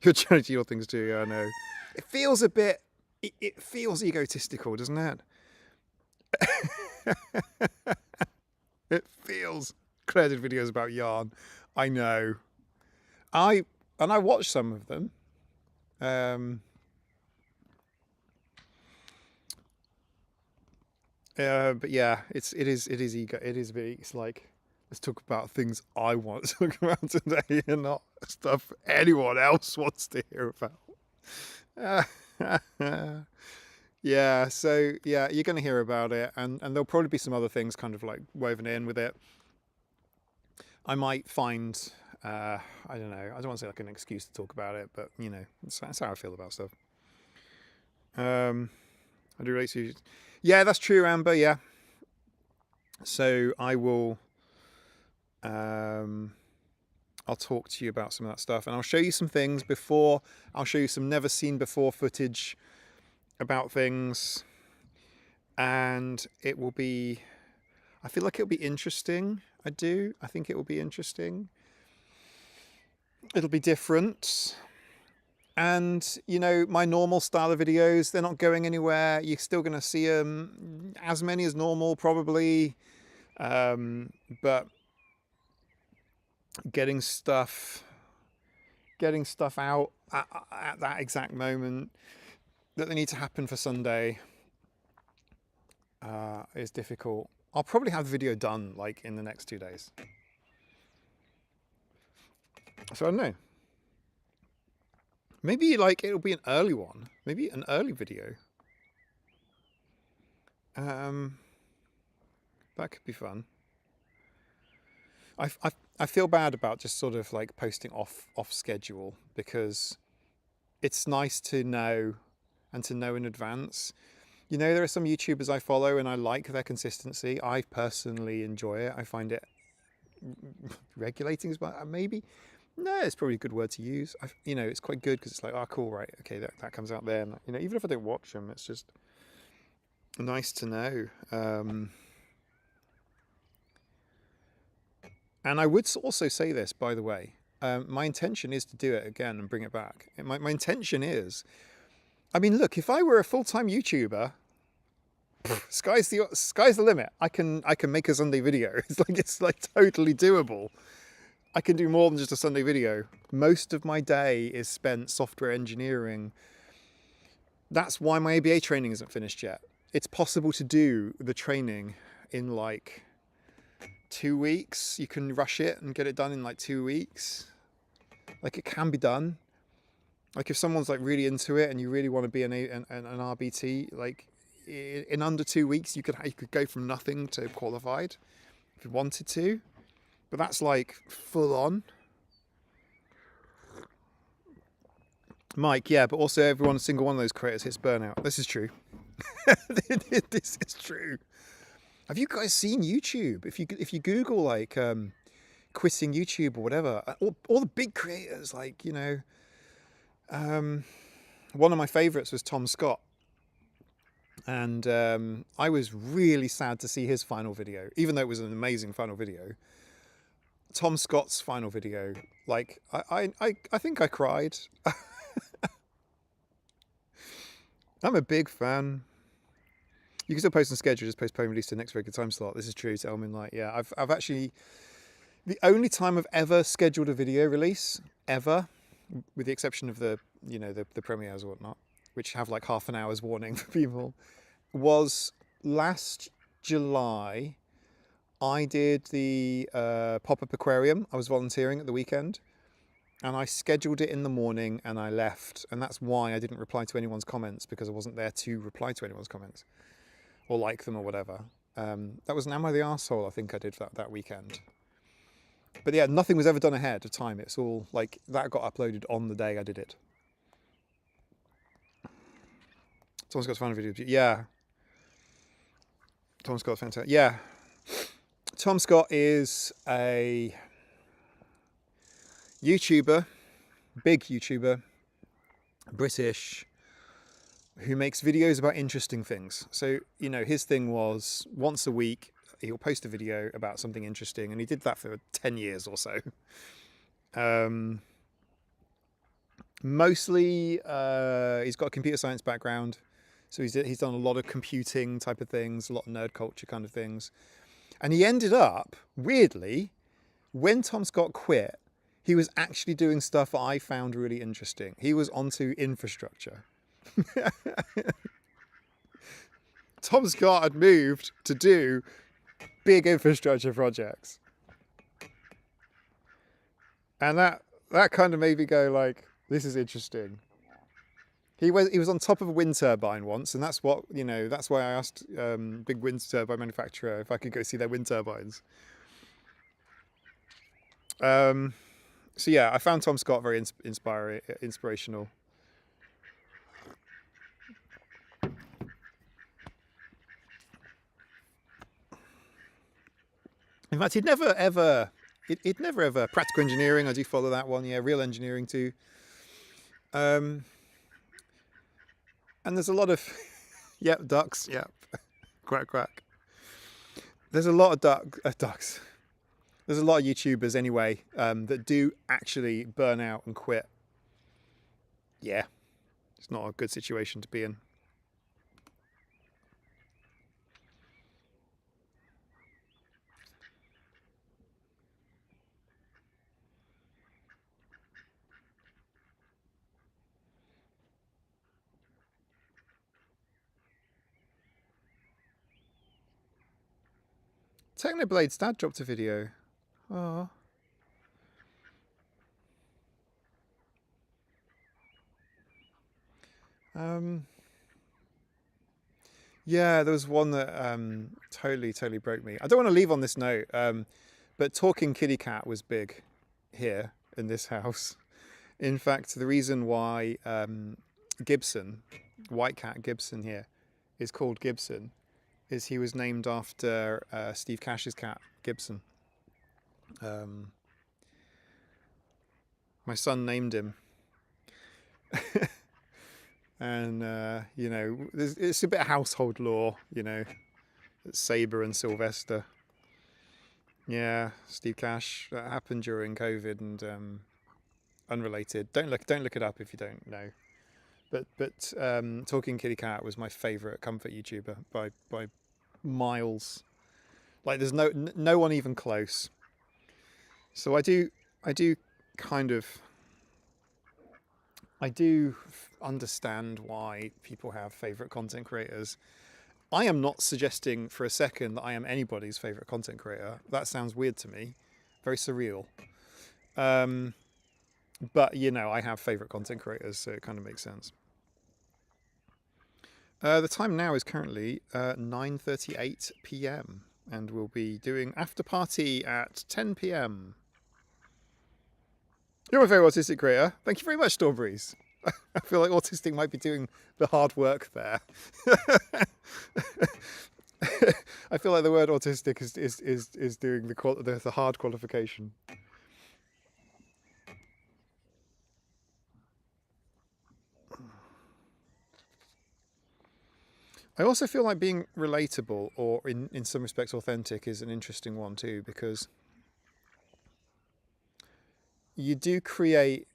You're trying to do your things too. Yeah, I know. It feels a bit. It feels egotistical, doesn't it? It feels. Claire did videos about yarn. I know. I watched some of them. But yeah, it is ego. It is very. It's like, let's talk about things I want to talk about today, and not stuff anyone else wants to hear about. Yeah, so yeah, you're going to hear about it, and there'll probably be some other things kind of like woven in with it. I might find, I don't know, I don't want to say like an excuse to talk about it, but you know, that's how I feel about stuff. I do relate to you. Yeah, that's true, Amber, yeah. So I will, I'll talk to you about some of that stuff, and I'll show you some things before. I'll show you some never seen before footage about things, and it will be, I feel like it'll be interesting. I think it will be interesting. It'll be different. And, you know, my normal style of videos, they're not going anywhere. You're still going to see them, as many as normal, probably. But getting stuff out at that exact moment that they need to happen for Sunday is difficult. I'll probably have the video done like in the next 2 days. So I don't know. Maybe like it'll be an early one. Maybe an early video. That could be fun. I feel bad about just sort of like posting off schedule, because it's nice to know and to know in advance. You know, there are some YouTubers I follow and I like their consistency. I personally enjoy it. I find it regulating is maybe. No, it's probably a good word to use. You know, it's quite good because it's like, oh, cool, right, okay, that comes out there. And, you know, even if I don't watch them, it's just nice to know. And I would also say this, by the way, my intention is to do it again and bring it back. My intention is, I mean, look, if I were a full-time YouTuber, sky's the limit. I can make a Sunday video. It's like totally doable. I can do more than just a Sunday video. Most of my day is spent software engineering. That's why my ABA training isn't finished yet. It's possible to do the training in like 2 weeks. You can rush it and get it done in like 2 weeks. Like it can be done. Like if someone's like really into it and you really want to be an RBT, like in under 2 weeks, you could go from nothing to qualified if you wanted to. But that's like full on. Mike, yeah, but also every single one of those creators hits burnout. This is true. This is true. Have you guys seen YouTube? If you Google like quitting YouTube or whatever, all the big creators, like, you know, one of my favorites was Tom Scott. And I was really sad to see his final video, even though it was an amazing final video. Tom Scott's final video, like, I think I cried. I'm a big fan. You can still post on schedule, just postpone release to the next regular time slot. This is true, Selman. Like, yeah, I've actually, the only time I've ever scheduled a video release, ever, with the exception of the, you know, the premieres or whatnot, which have like half an hour's warning for people, was last July. I did the pop-up aquarium. I was volunteering at the weekend, and I scheduled it in the morning and I left. And that's why I didn't reply to anyone's comments, because I wasn't there to reply to anyone's comments or like them or whatever. That was an Am I the Arsehole I think I did that weekend. But yeah, nothing was ever done ahead of time. It's all like that got uploaded on the day I did it. Tom Scott's final video. Yeah. Tom Scott's fantastic. Yeah. Tom Scott is a YouTuber, big YouTuber, British, who makes videos about interesting things. So, you know, his thing was once a week, he'll post a video about something interesting, and he did that for 10 years or so. Mostly, he's got a computer science background, so he's done a lot of computing type of things, a lot of nerd culture kind of things. And he ended up, weirdly, when Tom Scott quit, he was actually doing stuff I found really interesting. He was onto infrastructure. Tom Scott had moved to do big infrastructure projects. And that kind of made me go like, this is interesting. He was on top of a wind turbine once, and that's what, you know, that's why I asked big wind turbine manufacturer if I could go see their wind turbines. So yeah, I found Tom Scott very inspirational. In fact, he'd never ever practical engineering. I do follow that one. Yeah, real engineering too. And there's a lot of, yep, ducks, yep, quack, quack. There's a lot of ducks. There's a lot of YouTubers anyway that do actually burn out and quit yeah, it's not a good situation to be in. Technoblade's dad dropped a video. Oh. Yeah, there was one that totally broke me. I don't want to leave on this note, but talking kitty cat was big here in this house. In fact, the reason why Gibson, white cat Gibson here, is called Gibson is he was named after Steve Cash's cat, Gibson. My son named him. And, you know, it's a bit of household lore, you know, Sabre and Sylvester. Yeah, Steve Cash. That happened during COVID and unrelated. Don't look it up if you don't know. But Talking Kitty Cat was my favourite comfort YouTuber by miles. Like there's no one even close. So I do kind of. I do understand why people have favourite content creators. I am not suggesting for a second that I am anybody's favourite content creator. That sounds weird to me. Very surreal. But, you know, I have favourite content creators, so it kind of makes sense. The time now is currently 9:38 p.m. and we'll be doing after party at 10 p.m. You're my favourite autistic creator. Thank you very much, Strawberries. I feel like autistic might be doing the hard work there. I feel like the word autistic is doing the hard qualification. I also feel like being relatable or in some respects authentic is an interesting one too, because you do create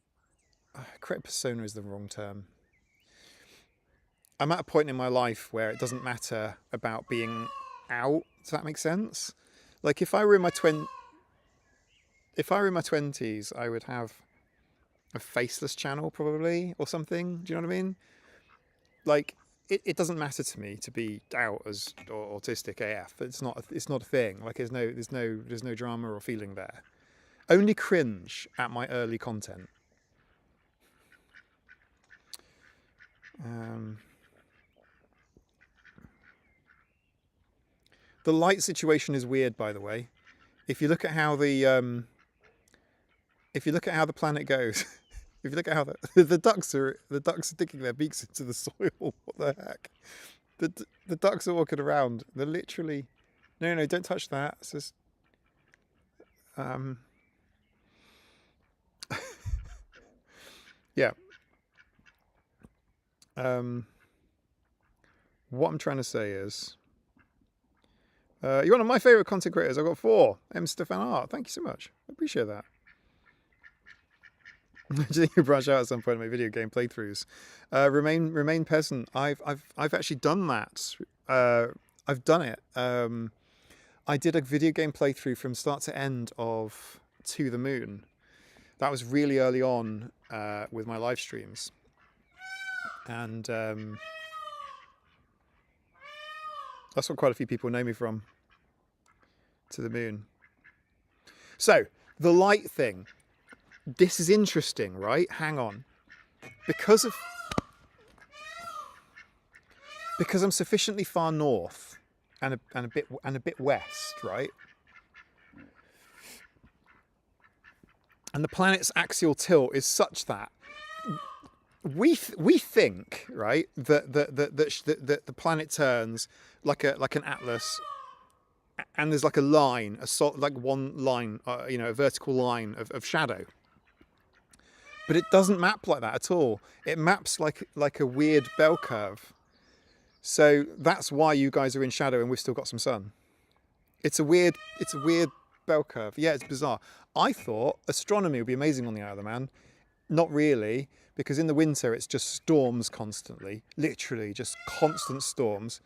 persona is the wrong term. I'm at a point in my life where it doesn't matter about being out. Does that make sense? Like if I were in my 20s, I would have a faceless channel probably or something. Do you know what I mean? Like it doesn't matter to me to be out as or autistic AF. It's not a thing. Like there's no drama or feeling there. Only cringe at my early content. The light situation is weird, by the way. If you look at how the planet goes, if you look at how the ducks are digging their beaks into the soil. What the heck? The ducks are walking around. They're literally no, don't touch that. It's just yeah. What I'm trying to say is, you're one of my favourite content creators. I've got 4. M. Stefan Art. Thank you so much. I appreciate that. Do you think you branch out at some point in my video game playthroughs? Remain peasant. I've actually done that. I've done it. I did a video game playthrough from start to end of To the Moon. That was really early on with my live streams. And that's what quite a few people know me from. To the Moon. So, the light thing. This is interesting, right? Hang on. Because I'm sufficiently far north and a bit west, right? And the planet's axial tilt is such that we think, right, that the planet turns like an atlas, and there's like a line, like one line, a vertical line of shadow. But it doesn't map like that at all. It maps like a weird bell curve. So that's why you guys are in shadow and we've still got some sun. It's a weird bell curve. Yeah, it's bizarre. I thought astronomy would be amazing on the Isle of Man. Not really, because in the winter it's just storms constantly, literally just constant storms.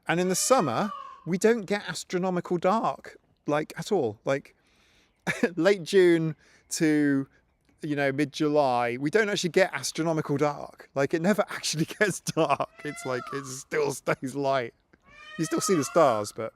And in the summer, we don't get astronomical dark, like at all. Like late June to, you know, mid-July, we don't actually get astronomical dark. Like it never actually gets dark. It's like it still stays light. You still see the stars, but...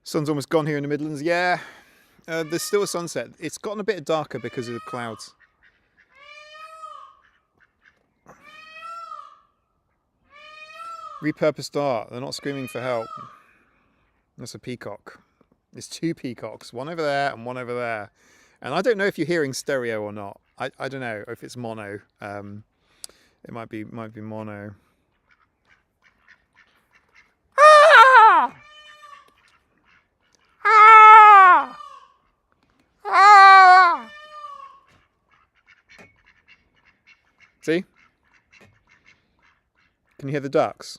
Sun's almost gone here in the Midlands. Yeah, there's still a sunset. It's gotten a bit darker because of the clouds. Repurposed art. They're not screaming for help. That's a peacock. There's two peacocks, one over there and one over there. And I don't know if you're hearing stereo or not. I don't know if it's mono. It might be mono. Ah! Ah! Ah! See? Can you hear the ducks?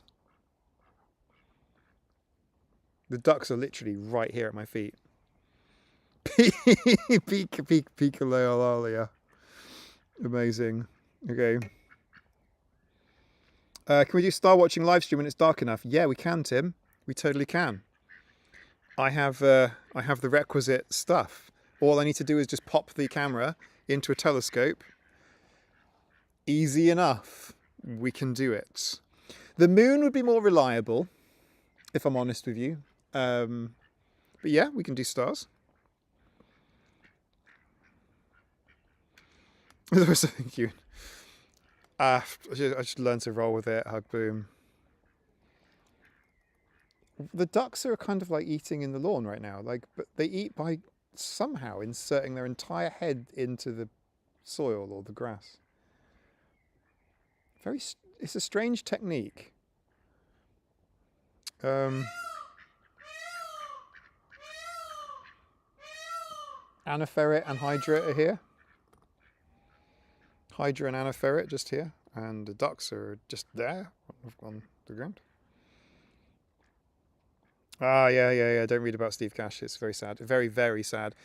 The ducks are literally right here at my feet. Piccolo. Amazing. Okay. Can we do star watching live stream when it's dark enough? Yeah, we can, Tim. We totally can. I have the requisite stuff. All I need to do is just pop the camera into a telescope. Easy enough. We can do it. The moon would be more reliable, if I'm honest with you. But yeah, we can do stars. Thank you. I just learned to roll with it. Hug boom. The ducks are kind of like eating in the lawn right now. Like, but they eat by somehow inserting their entire head into the soil or the grass. It's a strange technique. Anna Ferret and Hydra are here. Hydra and Anna Ferret just here, and the ducks are just there on the ground. Ah, yeah. Don't read about Steve Cash. It's very sad, very, very sad.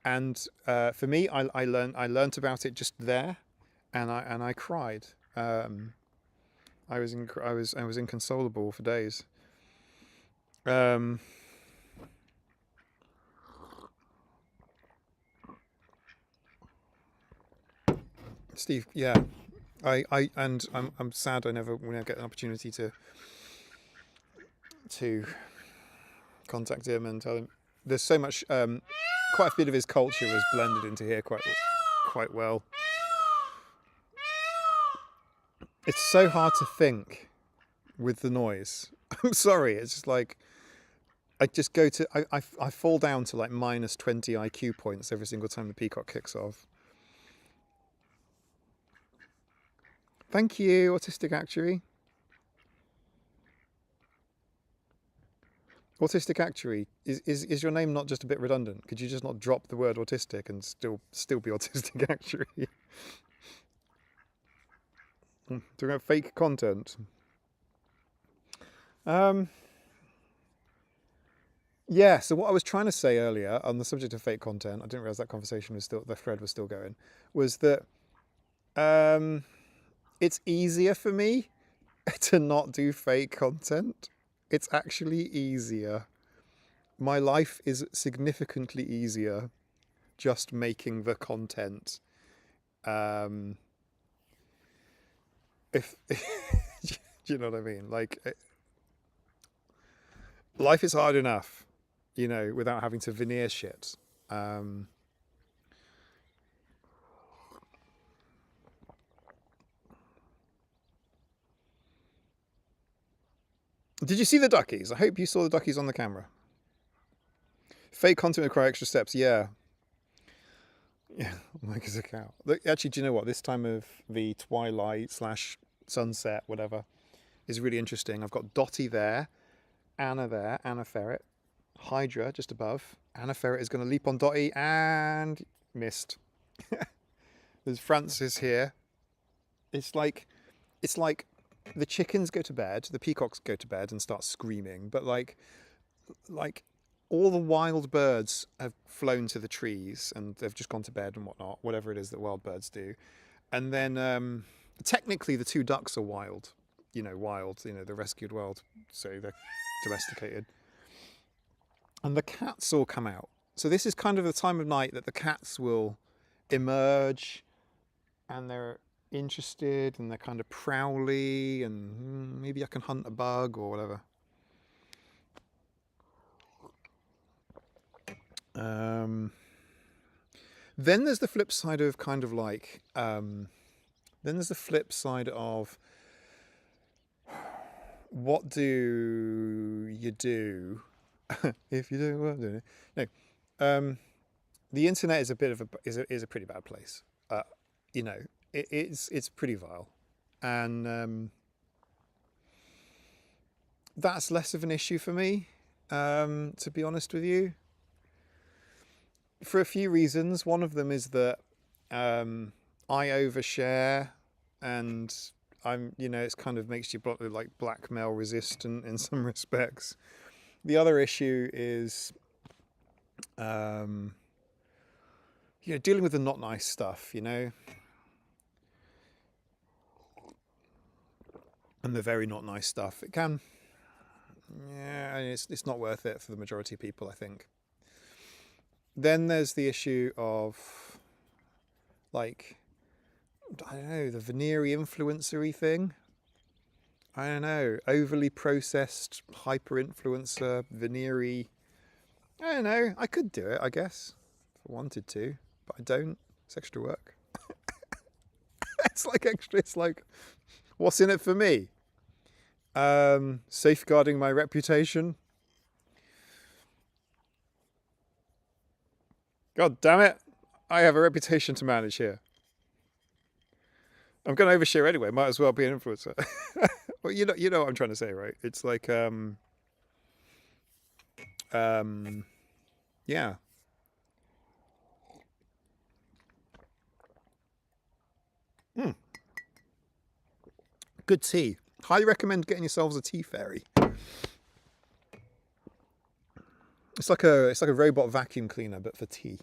And for me, I learned about it just there, and I cried. I was inconsolable for days. Steve, yeah, I'm sad I never get an opportunity to contact him and tell him. There's so much, quite a bit of his culture was blended into here quite well. It's so hard to think with the noise. I'm sorry, it's just like I just go to I fall down to like minus 20 IQ points every single time the peacock kicks off. Thank you, Autistic Actuary. Autistic Actuary, is your name not just a bit redundant? Could you just not drop the word autistic and still be Autistic Actuary? Doing about fake content. Yeah, so what I was trying to say earlier on the subject of fake content, I didn't realise that conversation was the thread was still going, was that it's easier for me to not do fake content. It's actually easier. My life is significantly easier just making the content. If do you know what I mean? Like, life is hard enough, you know, without having to veneer shit. Did you see the duckies? I hope you saw the duckies on the camera. Fake content require extra steps. Yeah. Yeah, like as a cow. Look, actually, do you know what? This time of the twilight / sunset, whatever, is really interesting. I've got Dottie there, Anna Ferret, Hydra just above. Anna Ferret is going to leap on Dottie and missed. There's Francis here. It's like the chickens go to bed, the peacocks go to bed and start screaming, but like all the wild birds have flown to the trees and they've just gone to bed and whatnot, whatever it is that wild birds do. And then technically the 2 ducks are wild, they're rescued wild, so they're domesticated. And the cats all come out. So this is kind of the time of night that the cats will emerge, and they're interested and they're kind of prowly, and maybe I can hunt a bug or whatever. Then there's the flip side of kind of like, then there's the flip side of what do you do if you don't want to? No, the internet is a bit of a pretty bad place. It's pretty vile, and that's less of an issue for me, to be honest with you. For a few reasons. One of them is that I overshare, and it's kind of makes you like blackmail resistant in some respects. The other issue is dealing with the not nice stuff, and the very not nice stuff. It can, it's not worth it for the majority of people, I think. Then there's the issue of, like, I don't know, the veneery influencery thing. I don't know, overly processed hyper-influencer, veneery. I don't know, I could do it, I guess, if I wanted to, but I don't. It's extra work. It's like, what's in it for me? Safeguarding my reputation. God damn it, I have a reputation to manage here. I'm going to overshare anyway, might as well be an influencer. Well, you know what I'm trying to say, right? It's like, yeah. Good tea. Highly recommend getting yourselves a tea fairy. It's like a robot vacuum cleaner, but for tea.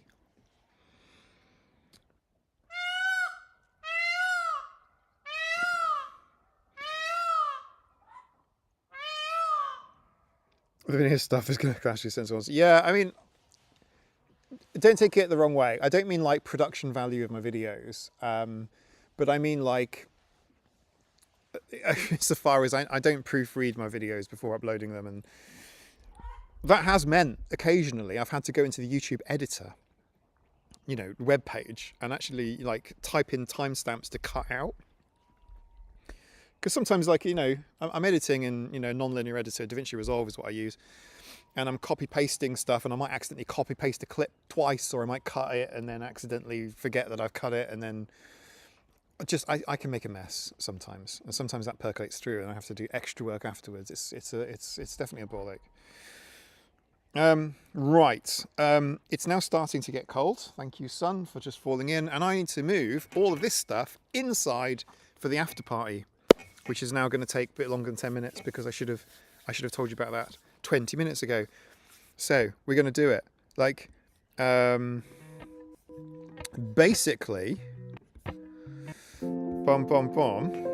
The veneer stuff is going to crash your sense of. Yeah, I mean, don't take it the wrong way. I don't mean like production value of my videos, but I mean like, so far as I don't proofread my videos before uploading them, and that has meant occasionally I've had to go into the YouTube editor, web page, and actually like type in timestamps to cut out. Because sometimes, like, I'm editing in, non-linear editor, DaVinci Resolve is what I use, and I'm copy-pasting stuff, and I might accidentally copy-paste a clip twice, or I might cut it and then accidentally forget that I've cut it, and then I can make a mess sometimes, and sometimes that percolates through, and I have to do extra work afterwards. It's definitely a ball ache. Right, it's now starting to get cold. Thank you, sun, for just falling in, and I need to move all of this stuff inside for the after party, which is now going to take a bit longer than 10 minutes because I should have told you about that 20 minutes ago. So we're going to do it. Like, basically, bum bum bum.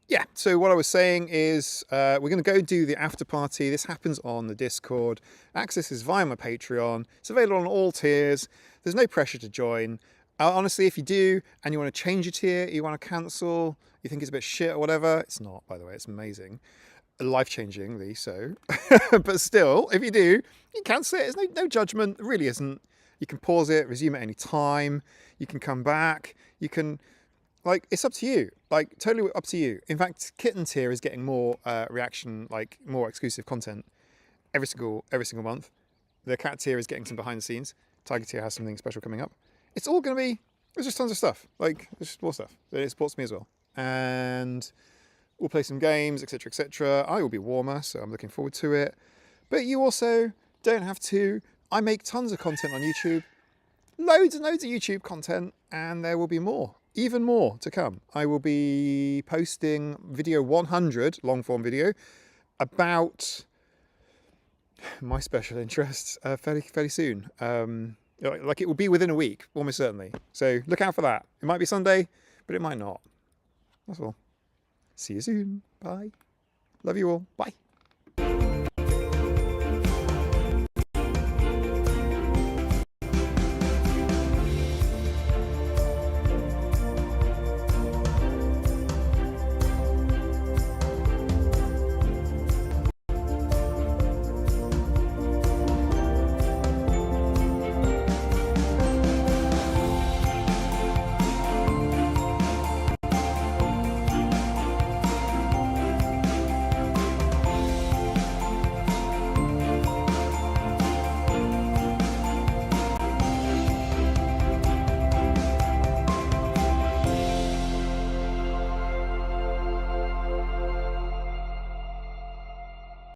Yeah, so what I was saying is we're going to go do the after party. This happens on the Discord. Access is via my Patreon. It's available on all tiers. There's no pressure to join. Honestly, if you do and you want to change your tier, you want to cancel, you think it's a bit shit or whatever, it's not, by the way, it's amazing. Life-changingly so. But still, if you do, you cancel it. There's no judgment. There really isn't. You can pause it, resume at any time. You can come back. You can, like, it's up to you. Like, totally up to you. In fact, Kittens here is getting more reaction, like more exclusive content every single month. The cat tier is getting some behind the scenes. Tiger tier has something special coming up. It's all going to be, there's just tons of stuff. Like, there's just more stuff. It supports me as well. And we'll play some games, etc., etc. I will be warmer, so I'm looking forward to it. But you also don't have to. I make tons of content on YouTube. Loads and loads of YouTube content, and there will be more. Even more to come. I will be posting video 100, long form video, about my special interests fairly soon. Like it will be within a week, almost certainly. So look out for that. It might be Sunday, but it might not. That's all. See you soon. Bye. Love you all. Bye.